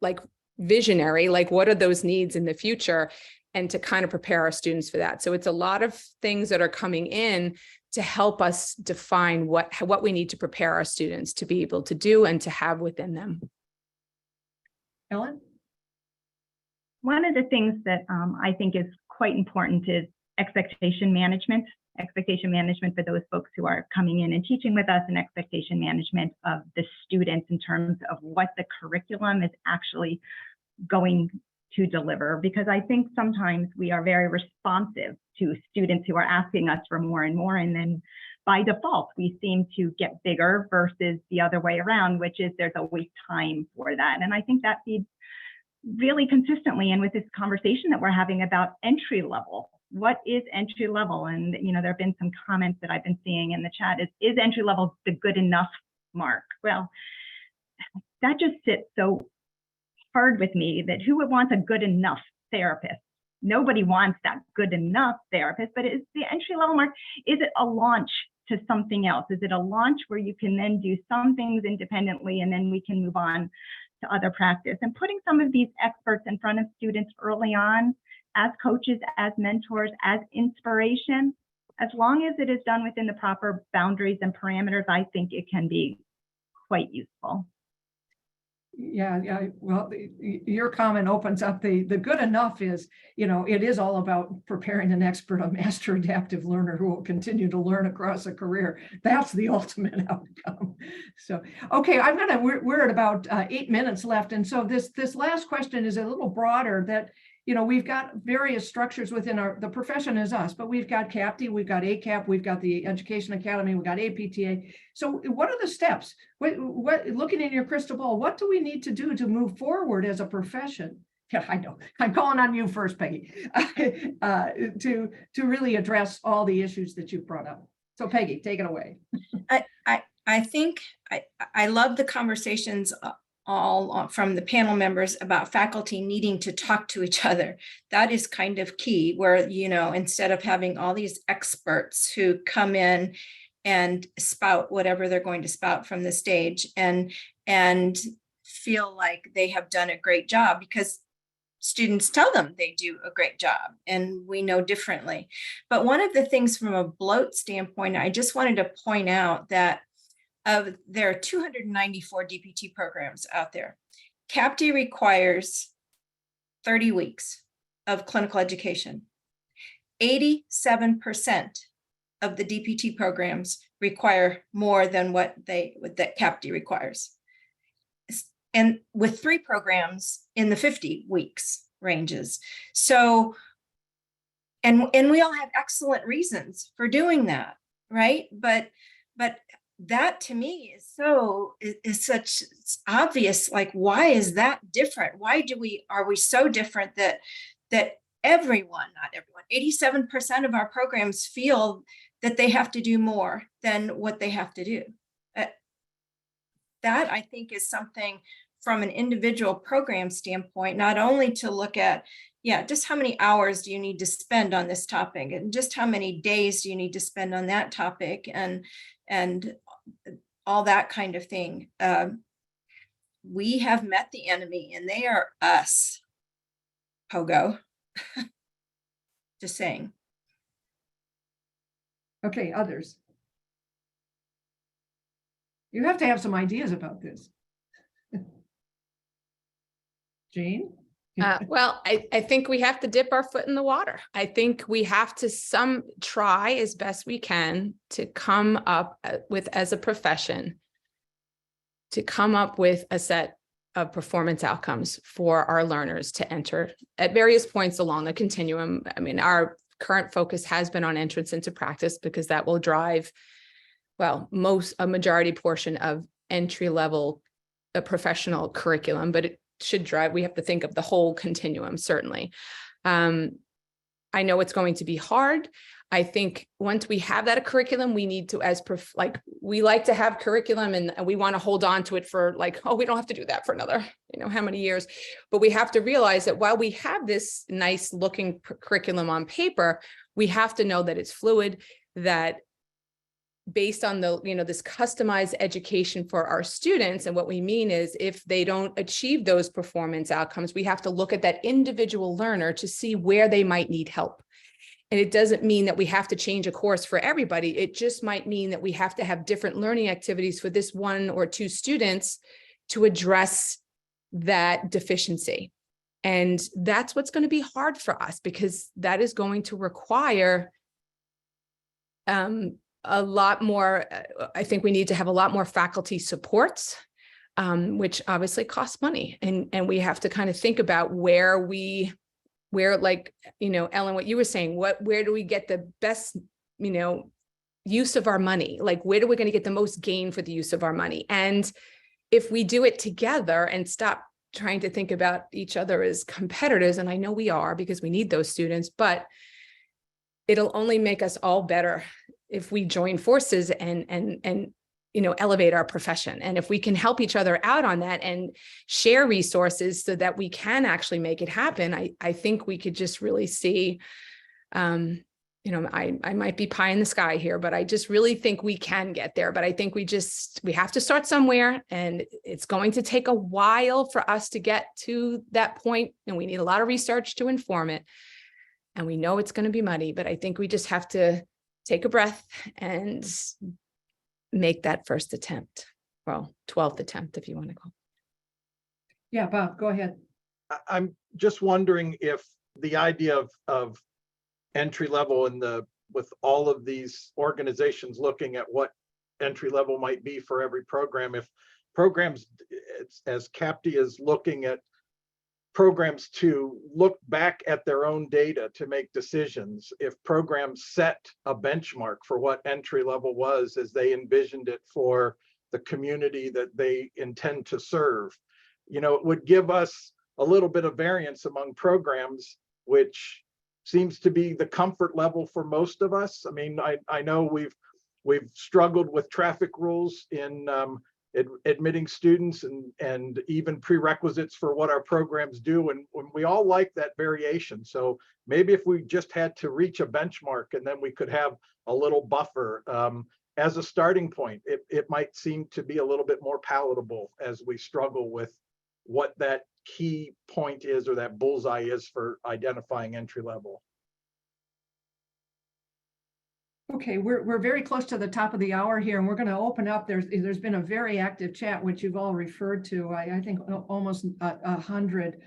Speaker 6: like visionary, like what are those needs in the future, and to kind of prepare our students for that. So it's a lot of things that are coming in to help us define what we need to prepare our students to be able to do and to have within them.
Speaker 2: Ellen?
Speaker 4: One of the things that I think is quite important is expectation management. Expectation management for those folks who are coming in and teaching with us, and expectation management of the students in terms of what the curriculum is actually going to deliver. Because I think sometimes we are very responsive to students who are asking us for more and more, and then by default we seem to get bigger versus the other way around, which is there's always time for that. And I think that feeds really consistently in with this conversation that we're having about entry level. What is entry level? And there have been some comments that I've been seeing in the chat. Is entry level the good enough mark? Well, that just sits so hard with me, that who would want a good enough therapist? Nobody wants that good enough therapist, but is the entry level mark, is it a launch to something else? Is it a launch where you can then do some things independently and then we can move on to other practice? And putting some of these experts in front of students early on as coaches, as mentors, as inspiration, as long as it is done within the proper boundaries and parameters, I think it can be quite useful.
Speaker 2: Yeah. Well, your comment opens up the good enough is, it is all about preparing an expert, a master adaptive learner who will continue to learn across a career. That's the ultimate outcome. So, okay, we're at about 8 minutes left. And so this last question is a little broader, that, we've got various structures within the profession is us, but we've got CAPT, we've got ACAP, we've got the Education Academy, we've got APTA. So what are the steps? What looking in your crystal ball, what do we need to do to move forward as a profession? Yeah, I know. I'm calling on you first, Peggy, to really address all the issues that you've brought up. So Peggy, take it away.
Speaker 1: I think I love the conversations all from the panel members about faculty needing to talk to each other. That is kind of key, where, instead of having all these experts who come in and spout whatever they're going to spout from the stage and feel like they have done a great job, because students tell them they do a great job and we know differently. But one of the things from a bloat standpoint, I just wanted to point out that there are 294 DPT programs out there. CAPT requires 30 weeks of clinical education. 87% of the DPT programs require more than what CAPT requires. And with 3 programs in the 50 weeks ranges. So, and we all have excellent reasons for doing that, right? But that to me is such obvious. Like, why is that different? Why are we so different that everyone, not everyone, 87% of our programs feel that they have to do more than what they have to do? That I think is something from an individual program standpoint, not only to look at, just how many hours do you need to spend on this topic, and just how many days do you need to spend on that topic, and all that kind of thing. We have met the enemy, and they are us. Pogo. Just saying.
Speaker 2: Okay, others. You have to have some ideas about this. Jean?
Speaker 6: Well, I think we have to dip our foot in the water. I think we have to try as best we can to come up with, as a profession, to come up with a set of performance outcomes for our learners to enter at various points along the continuum. I mean, our current focus has been on entrance into practice because that will drive, well, a majority portion of entry-level professional curriculum, but it should drive, we have to think of the whole continuum, certainly. I know it's going to be hard. I think once we have that curriculum, we need to, we like to have curriculum and we want to hold on to it for we don't have to do that for another, how many years. But we have to realize that while we have this nice looking curriculum on paper, we have to know that it's fluid, that based on this customized education for our students. And what we mean is if they don't achieve those performance outcomes, we have to look at that individual learner to see where they might need help. And it doesn't mean that we have to change a course for everybody. It just might mean that we have to have different learning activities for this one or two students to address that deficiency. And that's what's going to be hard for us, because that is going to require a lot more. I think we need to have a lot more faculty supports, which obviously costs money. And we have to kind of think about where Ellen, what you were saying, where do we get the best, use of our money? Where are we going to get the most gain for the use of our money? And if we do it together and stop trying to think about each other as competitors, and I know we are because we need those students, but it'll only make us all better if we join forces and elevate our profession. And if we can help each other out on that and share resources so that we can actually make it happen, I think we could just really see, I might be pie in the sky here, but I just really think we can get there. But I think we have to start somewhere, and it's going to take a while for us to get to that point, and we need a lot of research to inform it. And we know it's going to be muddy, but I think we just have to take a breath and make that first attempt. Well, 12th attempt, if you want to call it.
Speaker 2: Yeah, Bob, go ahead.
Speaker 5: I'm just wondering if the idea of entry level with all of these organizations looking at what entry level might be for every program, if programs, as CAPTI is looking at programs to look back at their own data to make decisions, if programs set a benchmark for what entry level was as they envisioned it for the community that they intend to serve, it would give us a little bit of variance among programs, which seems to be the comfort level for most of us. I mean, I know we've struggled with traffic rules in admitting students and even prerequisites for what our programs do. And we all like that variation. So maybe if we just had to reach a benchmark and then we could have a little buffer as a starting point, it might seem to be a little bit more palatable as we struggle with what that key point is, or that bullseye is for identifying entry level.
Speaker 2: Okay, we're very close to the top of the hour here, and we're going to open up. There's been a very active chat, which you've all referred to. I think almost 100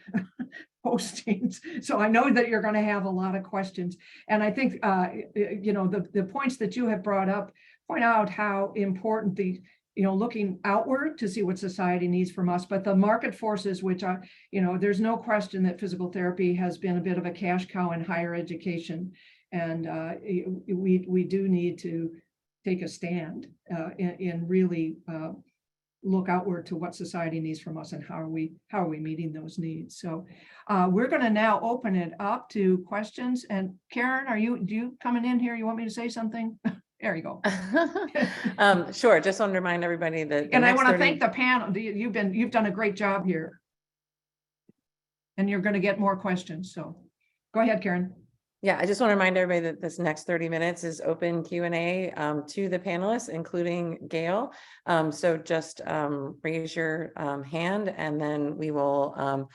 Speaker 2: postings. So I know that you're going to have a lot of questions. And I think the points that you have brought up point out how important the looking outward to see what society needs from us, but the market forces, which are, there's no question that physical therapy has been a bit of a cash cow in higher education. And we do need to take a stand and really look outward to what society needs from us and how are we meeting those needs. So we're going to now open it up to questions. And Karen, do you coming in here? You want me to say something? There you go.
Speaker 7: Sure. Just want to remind everybody that.
Speaker 2: And I want to thank the panel. You've done a great job here. And you're going to get more questions. So go ahead, Karen.
Speaker 7: Yeah, I just want to remind everybody that this next 30 minutes is open Q&A to the panelists, including Gail. So just raise your hand, and then we will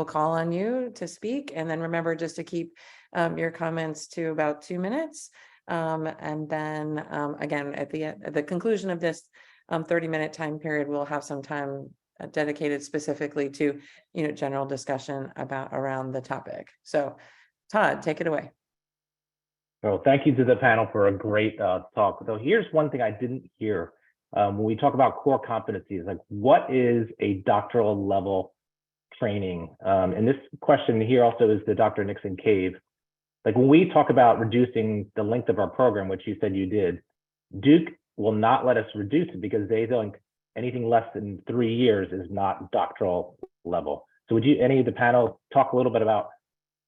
Speaker 7: call on you to speak. And then remember just to keep your comments to about 2 minutes. And then again, at the conclusion of this 30-minute time period, we'll have some time dedicated specifically to general discussion around the topic. So Todd, take it away.
Speaker 8: So thank you to the panel for a great talk. So here's one thing I didn't hear when we talk about core competencies, like what is a doctoral level training? And this question here also is the Dr. Nixon-Cave. Like when we talk about reducing the length of our program, which you said you did, Duke will not let us reduce it because they think anything less than 3 years is not doctoral level. So would you, any of the panel, talk a little bit about,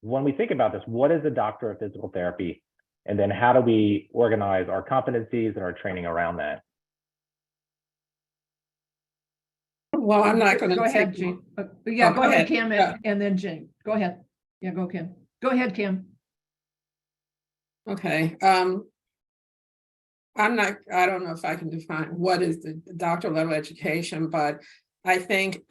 Speaker 8: when we think about this, what is a doctor of physical therapy? And then how do we organize our competencies and our training around that?
Speaker 3: Well, I'm not going to
Speaker 2: Go ahead, Jean. Yeah, go ahead, Kim, and then Jane. Go ahead. Yeah, go, Kim. Go ahead, Kim.
Speaker 3: Okay. I don't know if I can define what is the doctoral level education, but I think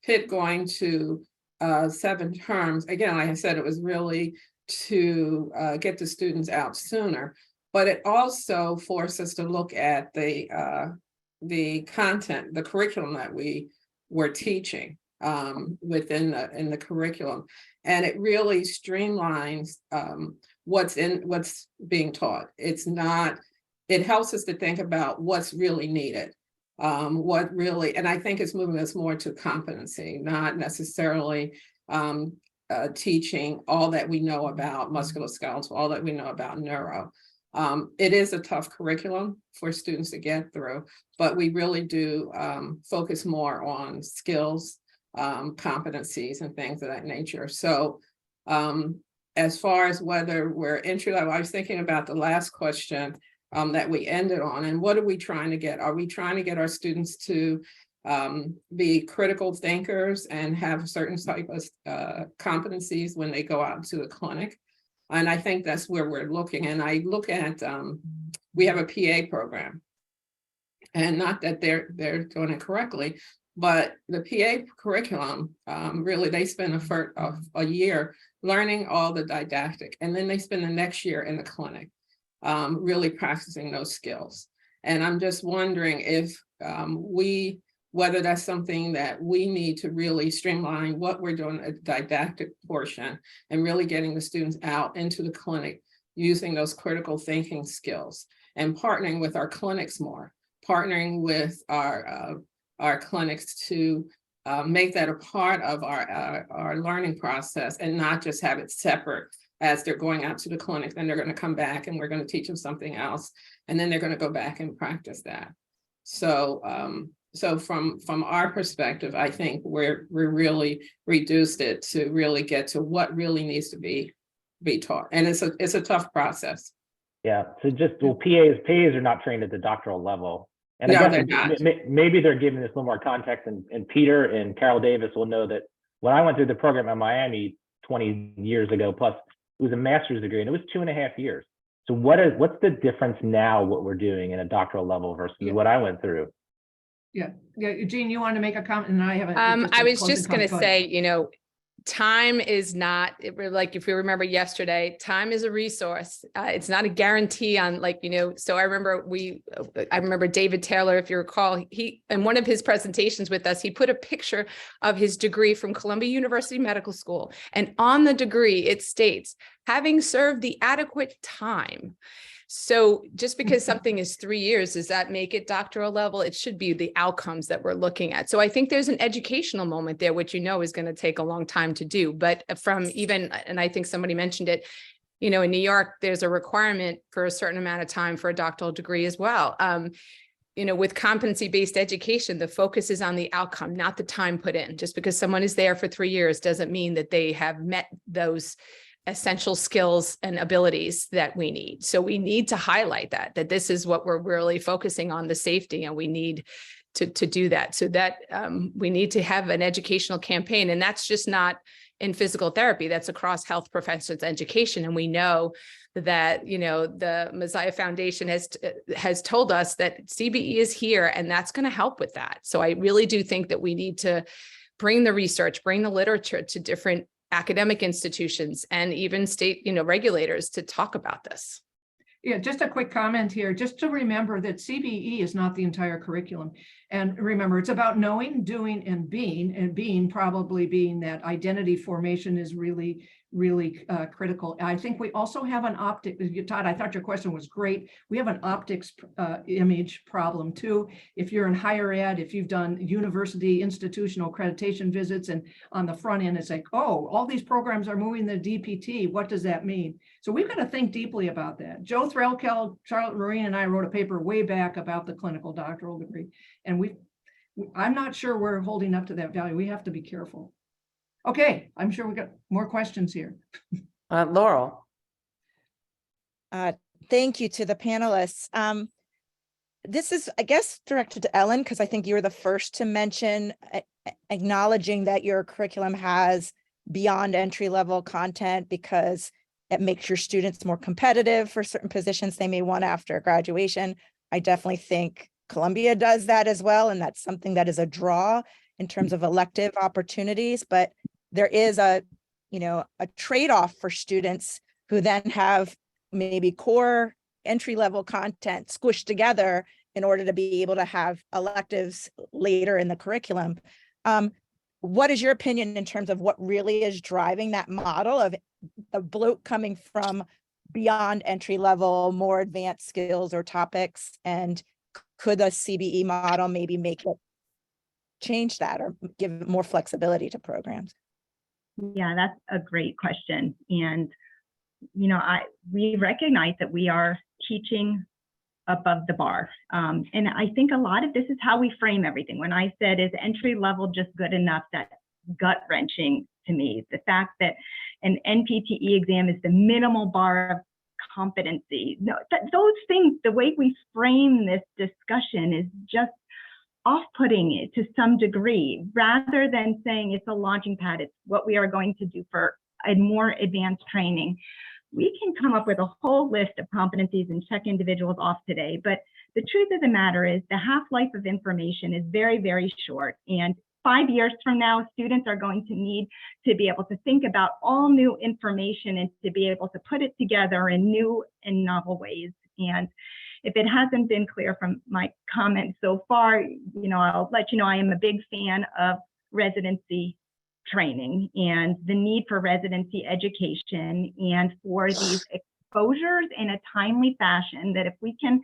Speaker 3: Pitt going to 7 terms, again, like I said, it was really to get the students out sooner, but it also forced us to look at the content, the curriculum that we were teaching within the curriculum, and it really streamlines what's being taught. It helps us to think about what's really needed, and I think it's moving us more to competency, not necessarily teaching all that we know about musculoskeletal, all that we know about neuro. It is a tough curriculum for students to get through, but we really do focus more on skills, competencies, and things of that nature. So as far as whether we're entry level, I was thinking about the last question that we ended on, and what are we trying to get? Are we trying to get our students to be critical thinkers and have certain type of competencies when they go out into the clinic? And I think that's where we're looking. And I look at, we have a PA program, and not that they're doing it correctly, but the PA curriculum, really, they spend a year learning all the didactic, and then they spend the next year in the clinic, really practicing those skills. And I'm just wondering if whether that's something that we need to really streamline what we're doing at the didactic portion and really getting the students out into the clinic using those critical thinking skills, and partnering with our clinics more, partnering with our clinics to make that a part of our learning process, and not just have it separate as they're going out to the clinic. Then they're going to come back and we're going to teach them something else, and then they're going to go back and practice that. So from our perspective, I think we're really reduced it to really get to what really needs to be taught, and it's a tough process.
Speaker 8: Yeah. So just, well, PAs are not trained at the doctoral level, and
Speaker 3: No,
Speaker 8: I
Speaker 3: they're
Speaker 8: guess
Speaker 3: not.
Speaker 8: maybe they're giving this a little more context. And Peter and Carol Davis will know that when I went through the program in Miami 20 years ago, plus it was a master's degree, and it was 2.5 years. So what's the difference now, what we're doing in a doctoral level versus what I went through?
Speaker 2: Yeah, Jean, you wanted to make a comment, and I have
Speaker 6: I was just going to say, time is not, like, if you remember yesterday, time is a resource. It's not a guarantee on, so I remember David Taylor, if you recall, he, in one of his presentations with us, he put a picture of his degree from Columbia University Medical School. And on the degree, it states, having served the adequate time. So just because something is 3 years, does that make it doctoral level? It should be the outcomes that we're looking at. So I think there's an educational moment there, which is going to take a long time to do. But from even, and I think somebody mentioned it, in New York, there's a requirement for a certain amount of time for a doctoral degree as well. With competency-based education, the focus is on the outcome, not the time put in. Just because someone is there for 3 years doesn't mean that they have met those essential skills and abilities that we need. So we need to highlight that this is what we're really focusing on, the safety, and we need to do that. So that we need to have an educational campaign, and that's just not in physical therapy, that's across health professions education. And we know that, the Messiah Foundation has told us that CBE is here, and that's going to help with that. So I really do think that we need to bring the research, bring the literature to different academic institutions and even state, regulators to talk about this.
Speaker 2: Yeah, just a quick comment here, just to remember that CBE is not the entire curriculum. And remember, it's about knowing, doing, and being probably being that identity formation is really, really critical. I think we also have an Todd, I thought your question was great. We have an optics image problem too. If you're in higher ed, if you've done university institutional accreditation visits, and on the front end, it's like, oh, all these programs are moving the DPT. What does that mean? So we've got to think deeply about that. Joe Threlkel, Charlotte Marine, and I wrote a paper way back about the clinical doctoral degree. And I'm not sure we're holding up to that value. We have to be careful. Okay, I'm sure we got more questions here.
Speaker 7: Laurel.
Speaker 9: Thank you to the panelists. This is, I guess, directed to Ellen, because I think you were the first to mention acknowledging that your curriculum has beyond entry-level content because it makes your students more competitive for certain positions they may want after graduation. I definitely think Columbia does that as well, and that's something that is a draw in terms of elective opportunities, but there is a trade-off for students who then have maybe core entry-level content squished together in order to be able to have electives later in the curriculum. What is your opinion in terms of what really is driving that model of the bloat coming from beyond entry-level, more advanced skills or topics? And could the CBE model maybe make it change that or give more flexibility to programs?
Speaker 4: Yeah, that's a great question. And, we recognize that we are teaching above the bar. And I think a lot of this is how we frame everything. When I said, is entry level just good enough, that's gut wrenching to me. The fact that an NPTE exam is the minimal bar of competency. No, those things, the way we frame this discussion is just off-putting it to some degree, rather than saying it's a launching pad, it's what we are going to do for a more advanced training. We can come up with a whole list of competencies and check individuals off today, but the truth of the matter is the half-life of information is very, very short. And 5 years from now, students are going to need to be able to think about all new information and to be able to put it together in new and novel ways. And if it hasn't been clear from my comments so far, I'll let you know I am a big fan of residency training and the need for residency education and for these exposures in a timely fashion, that if we can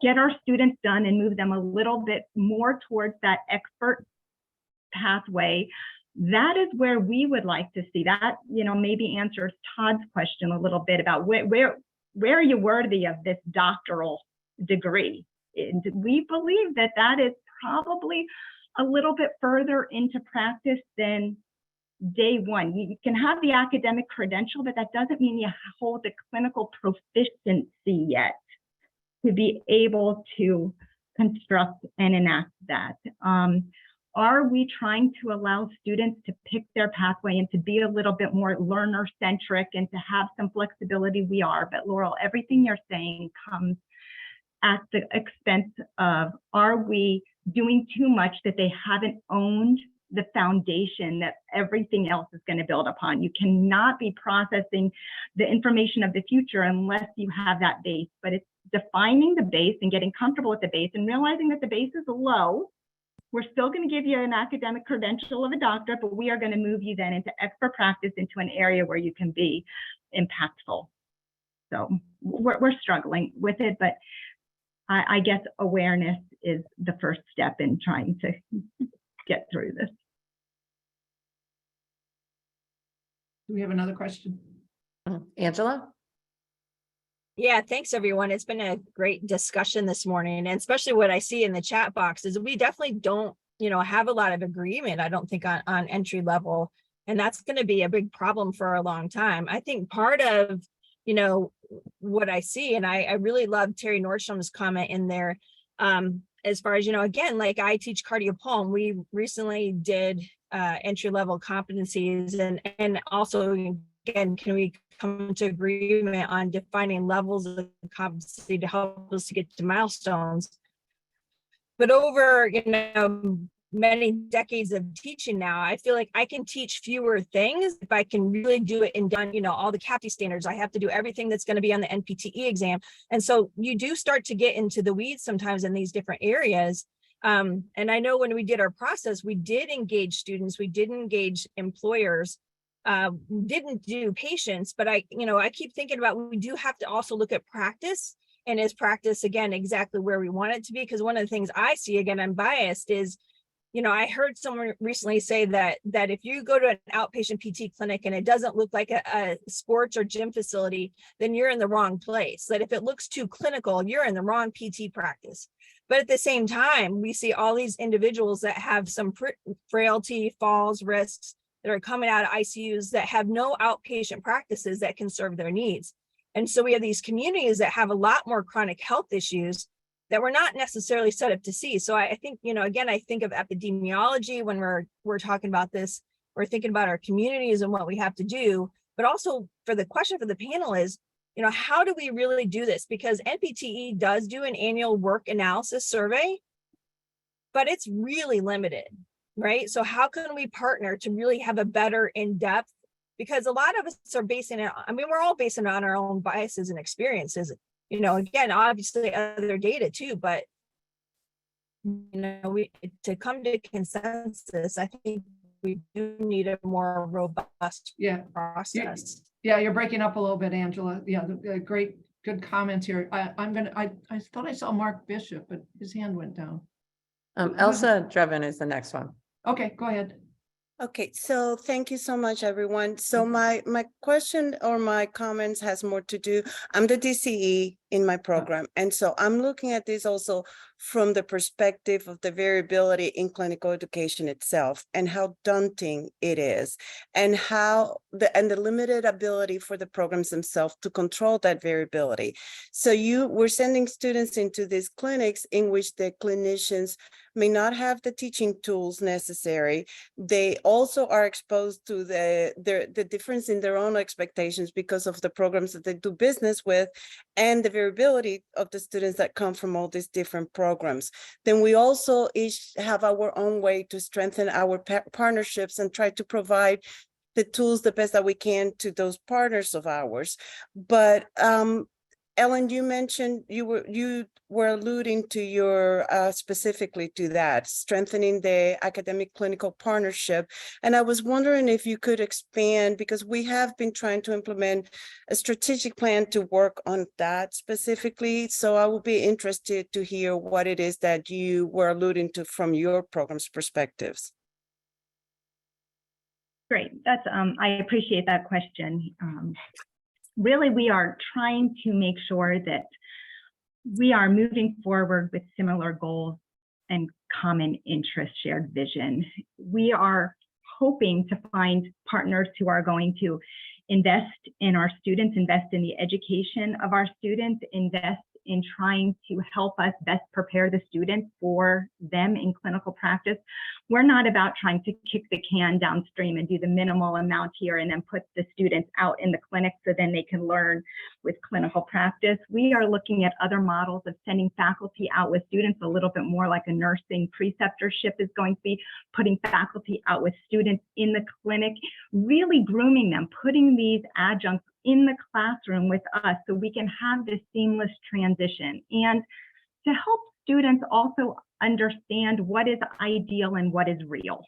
Speaker 4: get our students done and move them a little bit more towards that expert pathway, that is where we would like to see that, maybe answers Todd's question a little bit about where are you worthy of this doctoral degree? And we believe that that is probably a little bit further into practice than day one. You can have the academic credential, but that doesn't mean you hold the clinical proficiency yet to be able to construct and enact that. Are we trying to allow students to pick their pathway and to be a little bit more learner-centric and to have some flexibility? We are, but Laurel, everything you're saying comes at the expense of, are we doing too much that they haven't owned the foundation that everything else is going to build upon? You cannot be processing the information of the future unless you have that base, but it's defining the base and getting comfortable with the base and realizing that the base is low. We're still going to give you an academic credential of a doctor, but we are going to move you then into expert practice, into an area where you can be impactful. So we're struggling with it, but I guess awareness is the first step in trying to get through this.
Speaker 2: Do we have another question?
Speaker 7: Angela?
Speaker 10: Yeah, thanks everyone. It's been a great discussion this morning, and especially what I see in the chat box is we definitely don't, have a lot of agreement, I don't think, on entry level, and that's going to be a big problem for a long time. I think part of, what I see, and I really love Terry Nordstrom's comment in there, as far as, again, like I teach cardiopulm, we recently did entry level competencies, and also, again, can we come to agreement on defining levels of competency to help us to get to milestones? But over, many decades of teaching now, I feel like I can teach fewer things if I can really do it and done, all the CAPTE standards. I have to do everything that's going to be on the NPTE exam. And so you do start to get into the weeds sometimes in these different areas. And I know when we did our process, we did engage students, we did engage employers, didn't do patients, but I keep thinking about, we do have to also look at practice. And is practice, again, exactly where we want it to be? Because one of the things I see, again, I'm biased, is, I heard someone recently say that if you go to an outpatient PT clinic and it doesn't look like a sports or gym facility, then you're in the wrong place. That if it looks too clinical, you're in the wrong PT practice. But at the same time, we see all these individuals that have some frailty, falls, risks, that are coming out of ICUs that have no outpatient practices that can serve their needs. And so we have these communities that have a lot more chronic health issues that we're not necessarily set up to see. So I think, again, I think of epidemiology when we're talking about this, we're thinking about our communities and what we have to do, but also for the question for the panel is, how do we really do this? Because NPTE does do an annual work analysis survey, but it's really limited, right? So how can we partner to really have a better in-depth? Because a lot of us are basing it, we're all basing it on our own biases and experiences, again, obviously other data too, but, to come to consensus, I think we do need a more robust process.
Speaker 2: Yeah, you're breaking up a little bit, Angela. Yeah, great, good comments here. I thought I saw Mark Bishop, but his hand went down.
Speaker 7: Elsa Dreven is the next one.
Speaker 2: Okay, go ahead.
Speaker 11: Okay, so thank you so much, everyone. So my question or my comments has more to do, I'm the DCE in my program. And so I'm looking at this also from the perspective of the variability in clinical education itself and how daunting it is and how the limited ability for the programs themselves to control that variability. So we're sending students into these clinics in which the clinicians may not have the teaching tools necessary. They also are exposed to the difference in their own expectations because of the programs that they do business with and the variability of the students that come from all these different programs. Then we also each have our own way to strengthen our partnerships and try to provide the tools the best that we can to those partners of ours. But Ellen, you mentioned you were alluding to your specifically to that, strengthening the academic clinical partnership. And I was wondering if you could expand, because we have been trying to implement a strategic plan to work on that specifically. So I would be interested to hear what it is that you were alluding to from your program's perspectives.
Speaker 4: Great, I appreciate that question. Really, we are trying to make sure that we are moving forward with similar goals and common interest, shared vision. We are hoping to find partners who are going to invest in our students, invest in the education of our students, invest in trying to help us best prepare the students for them in clinical practice. We're not about trying to kick the can downstream and do the minimal amount here and then put the students out in the clinic so then they can learn with clinical practice. We are looking at other models of sending faculty out with students, a little bit more like a nursing preceptorship is going to be, putting faculty out with students in the clinic, really grooming them, putting these adjuncts in the classroom with us so we can have this seamless transition and to help students also understand what is ideal and what is real.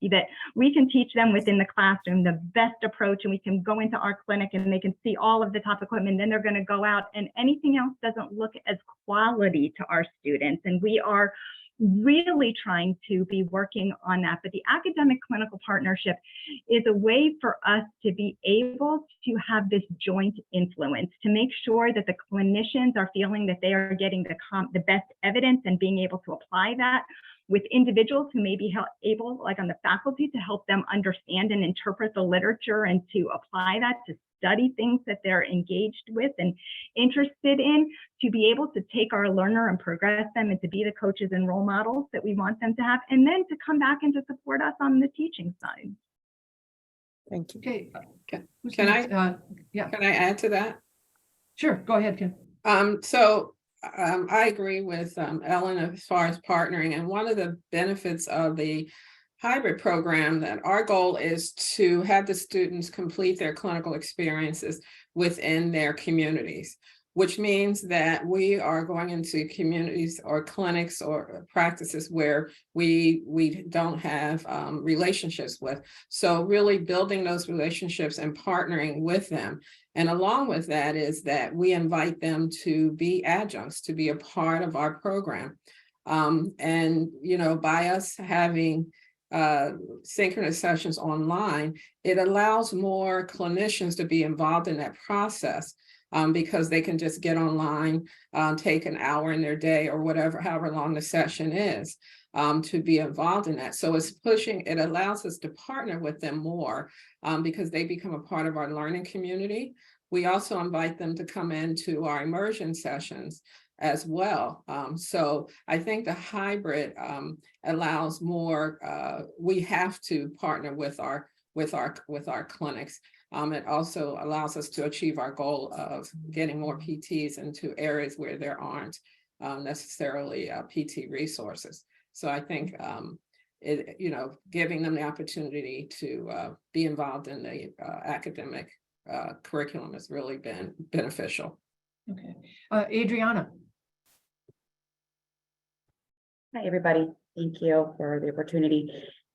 Speaker 4: That we can teach them within the classroom the best approach, and we can go into our clinic and they can see all of the top equipment, and then they're going to go out and anything else doesn't look as quality to our students. And we are really trying to be working on that. But the academic clinical partnership is a way for us to be able to have this joint influence, to make sure that the clinicians are feeling that they are getting the best evidence and being able to apply that with individuals who may be able, like on the faculty, to help them understand and interpret the literature and to apply that, to study things that they're engaged with and interested in, to be able to take our learner and progress them and to be the coaches and role models that we want them to have, and then to come back and to support us on the teaching side.
Speaker 7: Thank you.
Speaker 2: Okay.
Speaker 3: Can I add to that?
Speaker 2: Sure, go ahead, Kim.
Speaker 3: I agree with Ellen as far as partnering, and one of the benefits of the hybrid program that our goal is to have the students complete their clinical experiences within their communities. which means that we are going into communities or clinics or practices where we don't have relationships with. So really building those relationships and partnering with them. And along with that is that we invite them to be adjuncts, to be a part of our program. And, you know, by us having synchronous sessions online, it allows more clinicians to be involved in that process. Because they can just get online, take an hour in their day or whatever, however long the session is, to be involved in that. So it's pushing, it allows us to partner with them more because they become a part of our learning community. We also invite them to come into our immersion sessions as well. So I think the hybrid allows more, we have to partner with our clinics. It also allows us to achieve our goal of getting more PTs into areas where there aren't necessarily PT resources. So I think you know, giving them the opportunity to be involved in the academic curriculum has really been beneficial.
Speaker 2: Okay, Adriana.
Speaker 12: Hi, everybody. Thank you for the opportunity.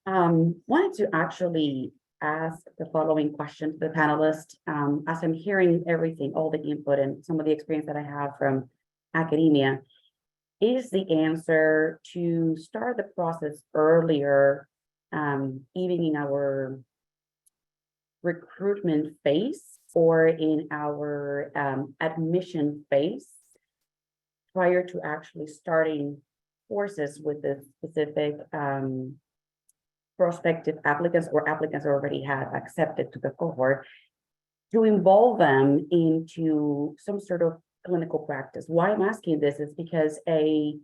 Speaker 12: Wanted to actually ask the following question to the panelists. As I'm hearing everything, all the input and some of the experience that I have from academia, is the answer to start the process earlier, even in our recruitment phase or in our admission phase, prior to actually starting courses with the specific prospective applicants or applicants already have accepted to the cohort, to involve them into some sort of clinical practice. Why I'm asking this is because a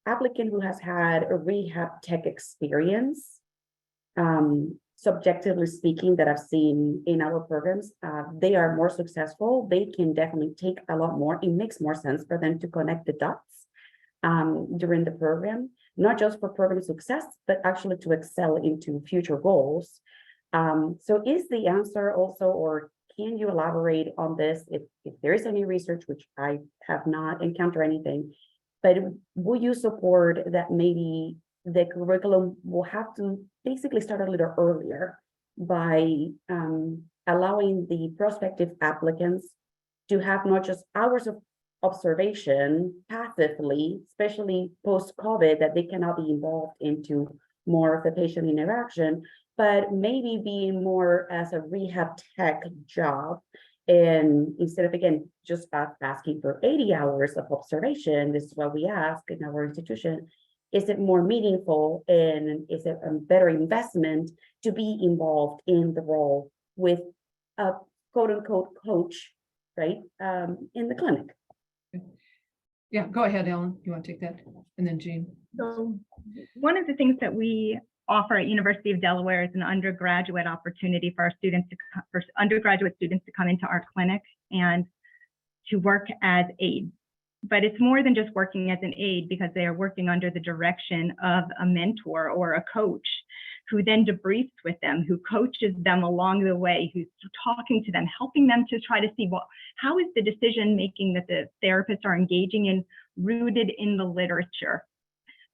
Speaker 12: applicant who has had a rehab tech experience, subjectively speaking, that I've seen in our programs, they are more successful. They can definitely take a lot more. It makes more sense for them to connect the dots during the program, not just for program success, but actually to excel into future goals. So is the answer also, or can you elaborate on this if there is any research, which I have not encountered anything, but will you support that maybe the curriculum will have to basically start a little earlier by allowing the prospective applicants to have not just hours of observation passively, especially post-COVID, that they cannot be involved into more of the patient interaction, but maybe being more as a rehab tech job. And instead of, again, just asking for 80 hours of observation, this is what we ask in our institution, is it more meaningful and is it a better investment to be involved in the role with a quote unquote coach, right, in the clinic?
Speaker 2: Yeah, go ahead, Ellen. You want to take that? And then Jean.
Speaker 4: So one of the things that we offer at University of Delaware is an undergraduate opportunity for our students for undergraduate students to come into our clinic and to work as aides. But it's more than just working as an aide, because they are working under the direction of a mentor or a coach who then debriefs with them, who coaches them along the way, who's talking to them, helping them to try to see, well, how is the decision making that the therapists are engaging in rooted in the literature?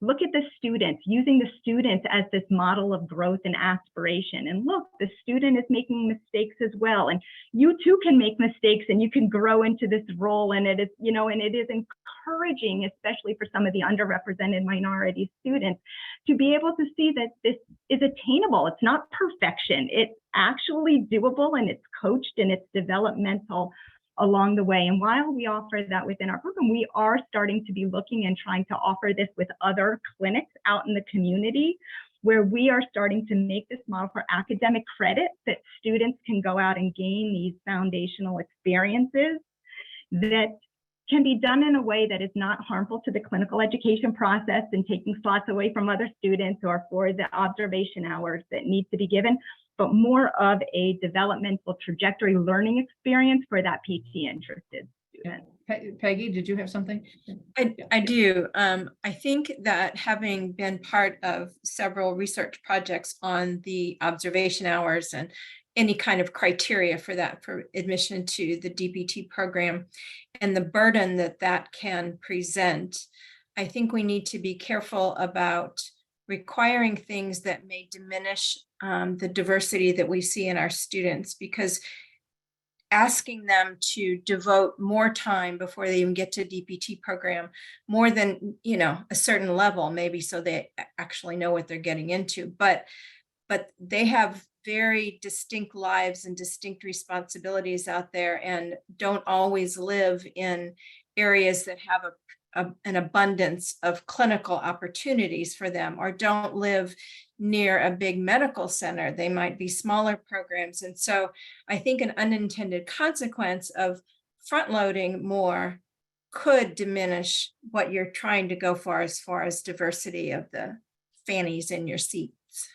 Speaker 4: Look at the students, using the students as this model of growth and aspiration. And look, the student is making mistakes as well. And you too can make mistakes and you can grow into this role. And it is, you know, and it is encouraging, especially for some of the underrepresented minority students, to be able to see that this is attainable. It's not perfection. It's actually doable, and it's coached and it's developmental along the way. And while we offer that within our program, we are starting to be looking and trying to offer this with other clinics out in the community, where we are starting to make this model for academic credit, that students can go out and gain these foundational experiences that can be done in a way that is not harmful to the clinical education process and taking slots away from other students or for the observation hours that need to be given, but more of a developmental trajectory learning experience for that PT interested student.
Speaker 2: Peggy, did you have something?
Speaker 1: I do. I think that having been part of several research projects on the observation hours and any kind of criteria for that, for admission to the DPT program, and the burden that that can present. I think we need to be careful about requiring things that may diminish the diversity that we see in our students, because asking them to devote more time before they even get to a DPT program, more than, a certain level, maybe so they actually know what they're getting into, but they have very distinct lives and distinct responsibilities out there, and don't always live in areas that have an abundance of clinical opportunities for them, or don't live near a big medical center. They might be smaller programs. And so I think an unintended consequence of front loading more could diminish what you're trying to go for as far as diversity of the fannies in your seats.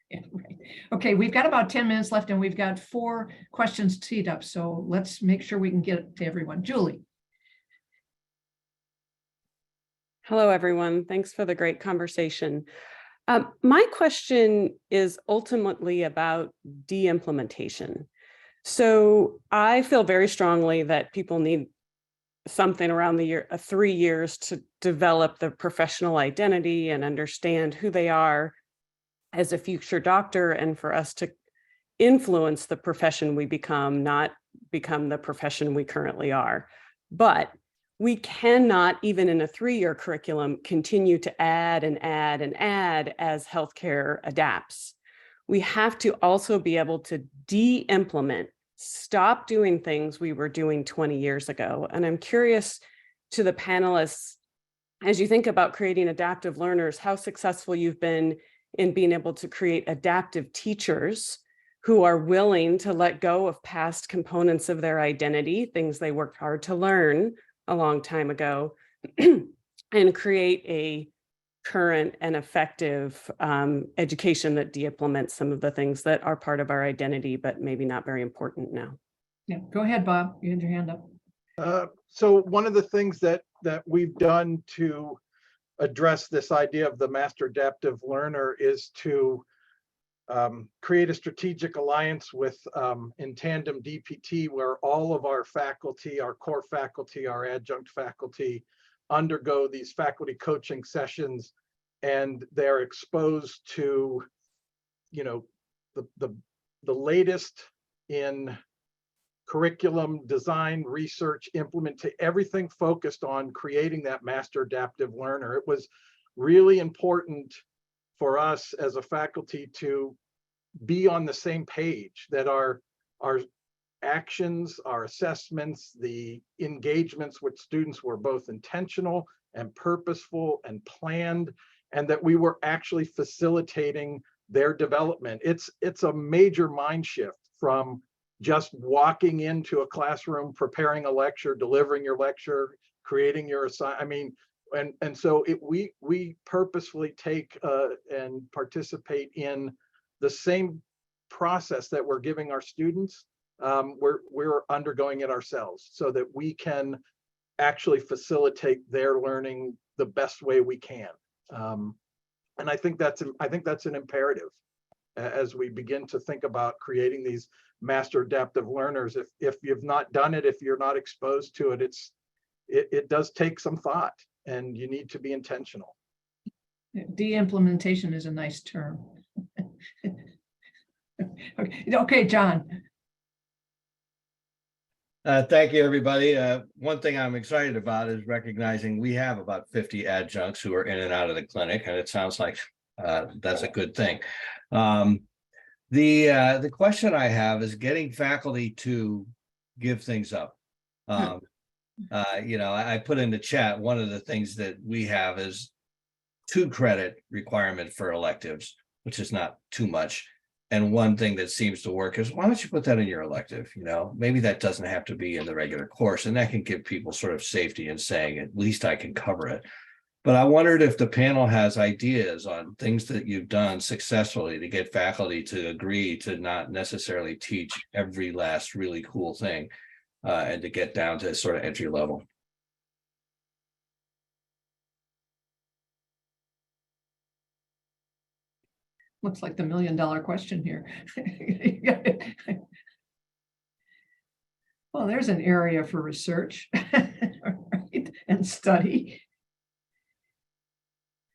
Speaker 2: Yeah, right. Okay, we've got about 10 minutes left and we've got 4 questions teed up. So let's make sure we can get to everyone. Julie.
Speaker 13: Hello, everyone. Thanks for the great conversation. My question is ultimately about de-implementation. So I feel very strongly that people need something around the year, 3 years to develop the professional identity and understand who they are as a future doctor, and for us to influence the profession we become, not become the profession we currently are. But we cannot, even in a 3-year curriculum, continue to add and add and add as healthcare adapts. We have to also be able to de-implement, stop doing things we were doing 20 years ago. And I'm curious to the panelists, as you think about creating adaptive learners, how successful you've been in being able to create adaptive teachers who are willing to let go of past components of their identity, things they worked hard to learn a long time ago, and create a current and effective education that de-implements some of the things that are part of our identity, but maybe not very important now.
Speaker 2: Yeah, go ahead, Bob. You had your hand up.
Speaker 5: So one of the things that we've done to address this idea of the master adaptive learner is to create a strategic alliance with in tandem DPT, where all of our faculty, our core faculty, our adjunct faculty undergo these faculty coaching sessions, and they're exposed to, the latest in curriculum design, research, everything focused on creating that master adaptive learner. It was really important for us as a faculty to be on the same page, that our actions, our assessments, the engagements with students were both intentional and purposeful and planned, and that we were actually facilitating their development. It's a major mind shift from just walking into a classroom, preparing a lecture, delivering your lecture, creating your assignment. And so we purposefully take and participate in the same process that we're giving our students. We're undergoing it ourselves, so that we can actually facilitate their learning the best way we can. And I think that's an imperative as we begin to think about creating these master adaptive learners. If you've not done it, if you're not exposed to it, it does take some thought, and you need to be intentional.
Speaker 2: De-implementation is a nice term. Okay, John.
Speaker 14: Thank you, everybody. One thing I'm excited about is recognizing we have about 50 adjuncts who are in and out of the clinic, and it sounds like that's a good thing. The question I have is getting faculty to give things up. I put in the chat, one of the things that we have is 2 credit requirement for electives, which is not too much. And one thing that seems to work is, why don't you put that in your elective? Maybe that doesn't have to be in the regular course, and that can give people sort of safety in saying, at least I can cover it. But I wondered if the panel has ideas on things that you've done successfully to get faculty to agree to not necessarily teach every last really cool thing, and to get down to sort of entry level.
Speaker 2: Looks like the $1 million question here. Well, there's an area for research right, and study.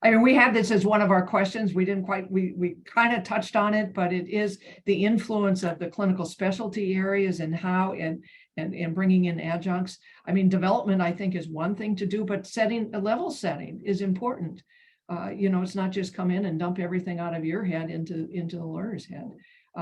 Speaker 2: I mean, we had this as one of our questions. We didn't quite, we kind of touched on it, but it is the influence of the clinical specialty areas and how and bringing in adjuncts. I mean, development, I think, is one thing to do, but setting a level setting is important. You know, it's not just come in and dump everything out of your head into the learner's head.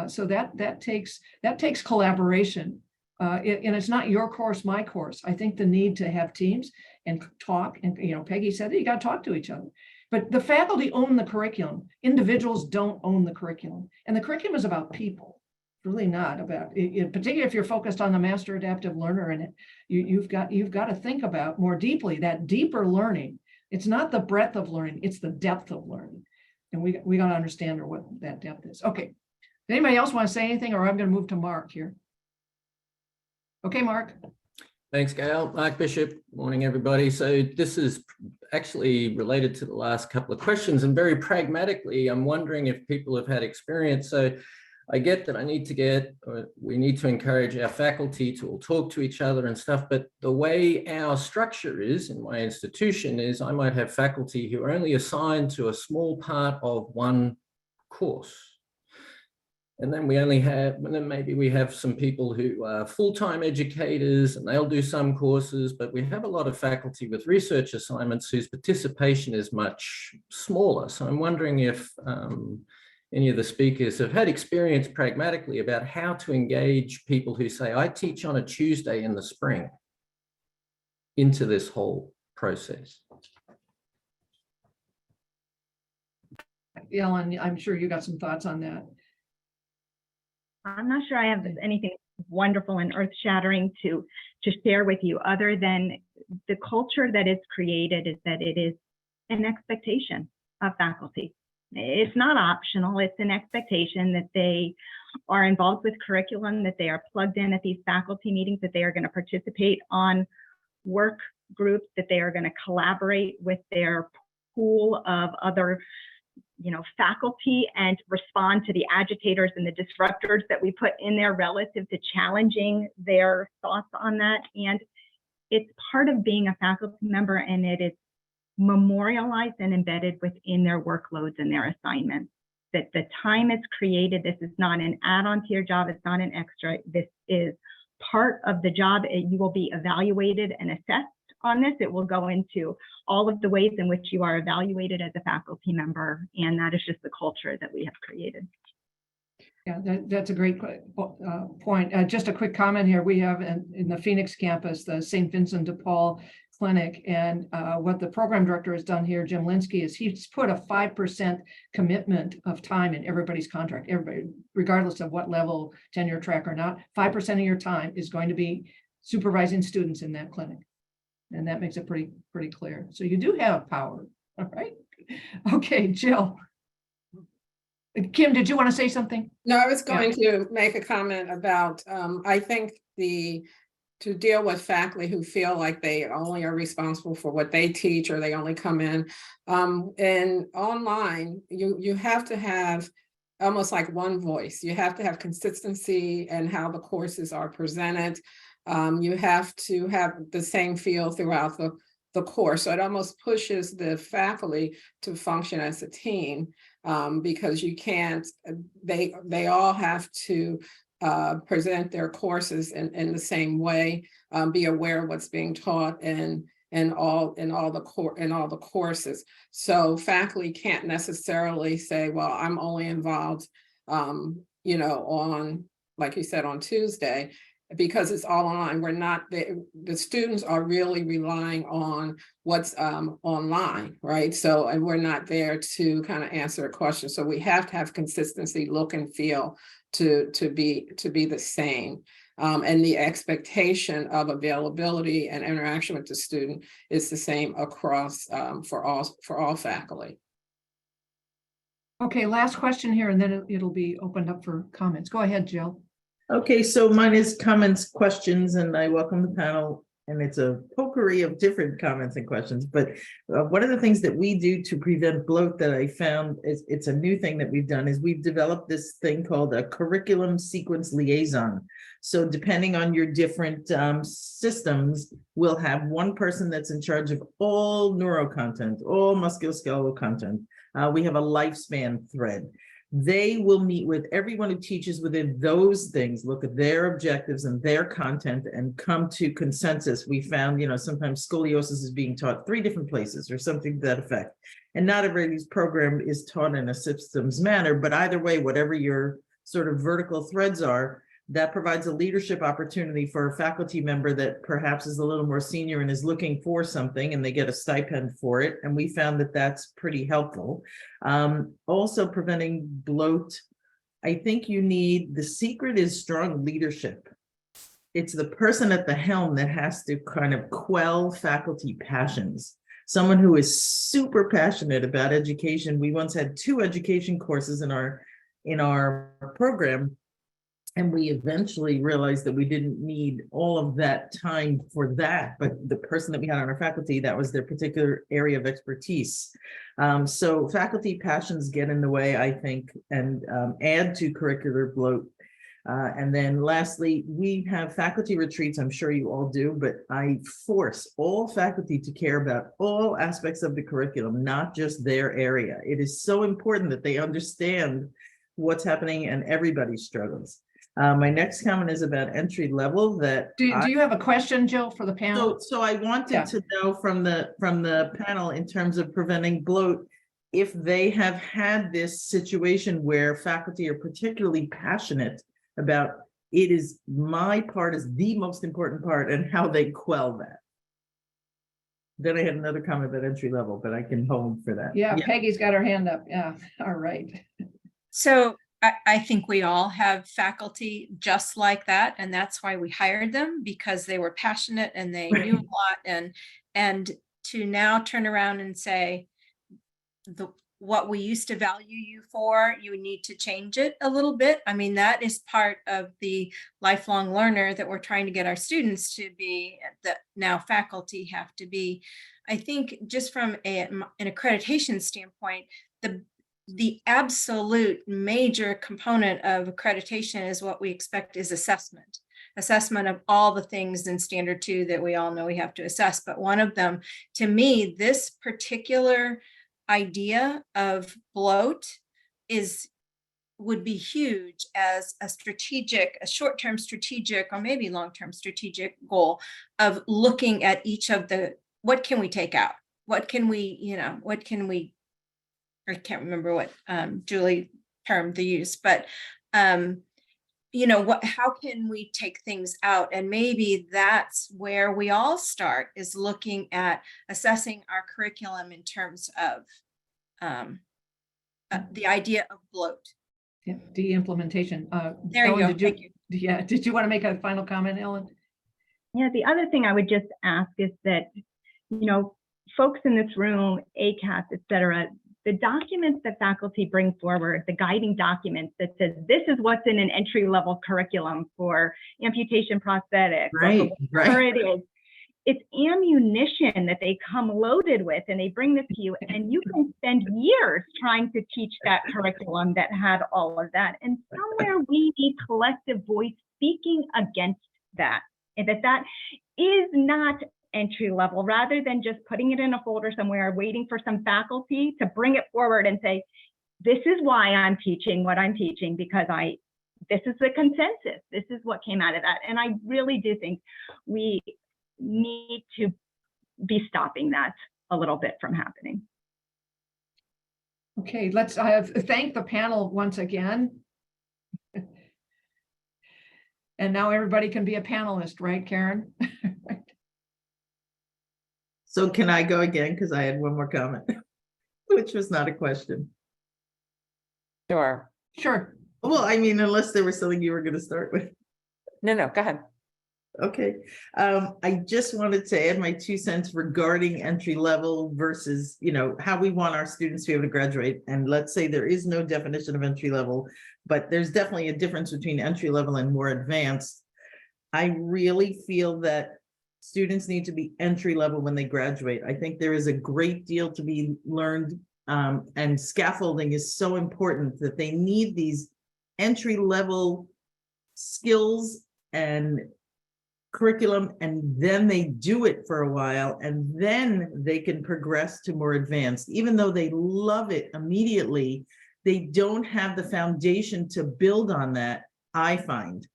Speaker 2: So that takes collaboration. And it's not your course, my course. I think the need to have teams and talk, and you know, Peggy said that you got to talk to each other. But the faculty own the curriculum. Individuals don't own the curriculum. And the curriculum is about people. It's really not about, particularly if you're focused on the master adaptive learner, and you've got to think about more deeply that deeper learning. It's not the breadth of learning, it's the depth of learning. And we got to understand what that depth is. Okay. Anybody else want to say anything, or I'm going to move to Mark here? Okay, Mark.
Speaker 15: Thanks, Gail. Mark Bishop. Morning, everybody. So this is actually related to the last couple of questions, and very pragmatically, I'm wondering if people have had experience. So I get that we need to encourage our faculty to all talk to each other and stuff, but the way our structure is in my institution is I might have faculty who are only assigned to a small part of one course. And then maybe we have some people who are full-time educators and they'll do some courses, but we have a lot of faculty with research assignments whose participation is much smaller. So I'm wondering if any of the speakers have had experience pragmatically about how to engage people who say, I teach on a Tuesday in the spring into this whole process.
Speaker 2: Ellen, I'm sure you got some thoughts on that.
Speaker 4: I'm not sure I have anything wonderful and earth-shattering to share with you, other than the culture that is created is that it is an expectation of faculty. It's not optional, it's an expectation that they are involved with curriculum, that they are plugged in at these faculty meetings, that they are going to participate on work groups, that they are going to collaborate with their pool of other faculty and respond to the agitators and the disruptors that we put in there relative to challenging their thoughts on that. And it's part of being a faculty member, and it is memorialized and embedded within their workloads and their assignments. That the time is created. This is not an add-on to your job. It's not an extra. This is part of the job. You will be evaluated and assessed on this. It will go into all of the ways in which you are evaluated as a faculty member, and that is just the culture that we have created.
Speaker 2: Yeah, that's a great point. Just a quick comment here. We have in the Phoenix campus, the St. Vincent de Paul Clinic, and what the program director has done here, Jim Linsky, is he's put a 5% commitment of time in everybody's contract. Everybody, regardless of what level, tenure track or not, 5% of your time is going to be supervising students in that clinic. And that makes it pretty clear. So you do have power, all right? Okay, Jill. Kim, did you want to say something?
Speaker 3: No, I was going to make a comment about, I think to deal with faculty who feel like they only are responsible for what they teach, or they only come in, and online, you have to have almost like one voice. You have to have consistency in how the courses are presented. You have to have the same feel throughout the course. So it almost pushes the faculty to function as a team, because you can't, they all have to present their courses in the same way, be aware of what's being taught in all the courses. So faculty can't necessarily say, well, I'm only involved, on, like you said, on Tuesday, because it's all online. We're not, the students are really relying on what's online, right? So, and we're not there to kind of answer a question. So we have to have consistency, look and feel to be the same. And the expectation of availability and interaction with the student is the same across for all faculty.
Speaker 2: Okay, last question here, and then it'll be opened up for comments. Go ahead, Jill.
Speaker 16: Okay, so mine is comments, questions, and I welcome the panel and it's a potpourri of different comments and questions, but one of the things that we do to prevent bloat that I found is, it's a new thing that we've done, is we've developed this thing called a curriculum sequence liaison. So depending on your different systems, we'll have one person that's in charge of all neuro content, all musculoskeletal content. We have a lifespan thread. They will meet with everyone who teaches within those things, look at their objectives and their content and come to consensus. We found, sometimes scoliosis is being taught 3 different places or something to that effect. And not everybody's program is taught in a systems manner, but either way, whatever your sort of vertical threads are, that provides a leadership opportunity for a faculty member that perhaps is a little more senior and is looking for something, and they get a stipend for it. And we found that that's pretty helpful. Also preventing bloat. I think the secret is strong leadership. It's the person at the helm that has to kind of quell faculty passions. Someone who is super passionate about education. We once had 2 education courses in our program. And we eventually realized that we didn't need all of that time for that, but the person that we had on our faculty, that was their particular area of expertise. So faculty passions get in the way, I think, and add to curricular bloat. And then lastly, we have faculty retreats, I'm sure you all do, but I force all faculty to care about all aspects of the curriculum, not just their area. It is so important that they understand what's happening and everybody's struggles. My next comment is about entry level. That
Speaker 2: do you have a question, Jill, for the panel?
Speaker 16: So I wanted to know from the panel, in terms of preventing bloat, if they have had this situation where faculty are particularly passionate about it is my part is the most important part, and how they quell that. Then I had another comment about entry level, but I can hold for that.
Speaker 2: Yeah, Peggy's got her hand up. Yeah, all right.
Speaker 1: So I think we all have faculty just like that, and that's why we hired them, because they were passionate and they knew a lot. And to now turn around and say, what we used to value you for, you need to change it a little bit. I mean, that is part of the lifelong learner that we're trying to get our students to be, that now faculty have to be. I think just from an accreditation standpoint, the absolute major component of accreditation is what we expect is assessment of all the things in standard 2 that we all know we have to assess. But one of them, to me, this particular idea of bloat would be huge as a short-term strategic, or maybe long-term strategic goal of looking at each of what can we take out? What can we, I can't remember what Julie termed the use, but how can we take things out? And maybe that's where we all start, is looking at assessing our curriculum in terms of the idea of bloat.
Speaker 2: Yeah, de-implementation.
Speaker 1: There you
Speaker 2: Ellen,
Speaker 1: go. Thank you.
Speaker 2: Yeah, did you want to make a final comment, Ellen?
Speaker 4: Yeah, the other thing I would just ask is that, folks in this room, ACAS, et cetera, the documents that faculty bring forward, the guiding documents that says this is what's in an entry-level curriculum for amputation prosthetics,
Speaker 16: right.
Speaker 4: It's ammunition that they come loaded with, and they bring this to you, and you can spend years trying to teach that curriculum that had all of that. And somewhere we need collective voice speaking against that, and that is not entry level, rather than just putting it in a folder somewhere, waiting for some faculty to bring it forward and say, this is why I'm teaching what I'm teaching, because this is the consensus. This is what came out of that. And I really do think we need to be stopping that a little bit from happening.
Speaker 2: Okay, let's thank the panel once again. And now everybody can be a panelist, right, Karen?
Speaker 16: So can I go again? Because I had one more comment, which was not a question.
Speaker 7: Sure.
Speaker 16: Well, I mean, unless there was something you were going to start with.
Speaker 7: No, go ahead.
Speaker 16: Okay. I just wanted to add my 2 cents regarding entry level versus, how we want our students to be able to graduate. And let's say there is no definition of entry level, but there's definitely a difference between entry level and more advanced. I really feel that students need to be entry level when they graduate. I think there is a great deal to be learned, and scaffolding is so important that they need these entry level skills and curriculum, and then they do it for a while, and then they can progress to more advanced. Even though they love it immediately, they don't have the foundation to build on that. I find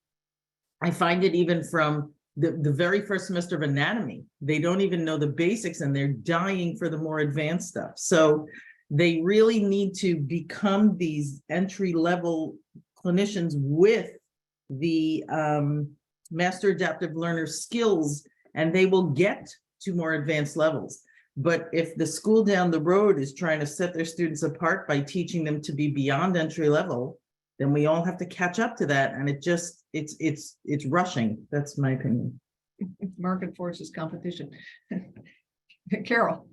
Speaker 16: it even from the very first semester of anatomy. They don't even know the basics, and they're dying for the more advanced stuff. So they really need to become these entry level clinicians with the master adaptive learner skills, and they will get to more advanced levels. But if the school down the road is trying to set their students apart by teaching them to be beyond entry level, then we all have to catch up to that. And it just, it's rushing. That's my opinion.
Speaker 2: Market forces competition. Carol.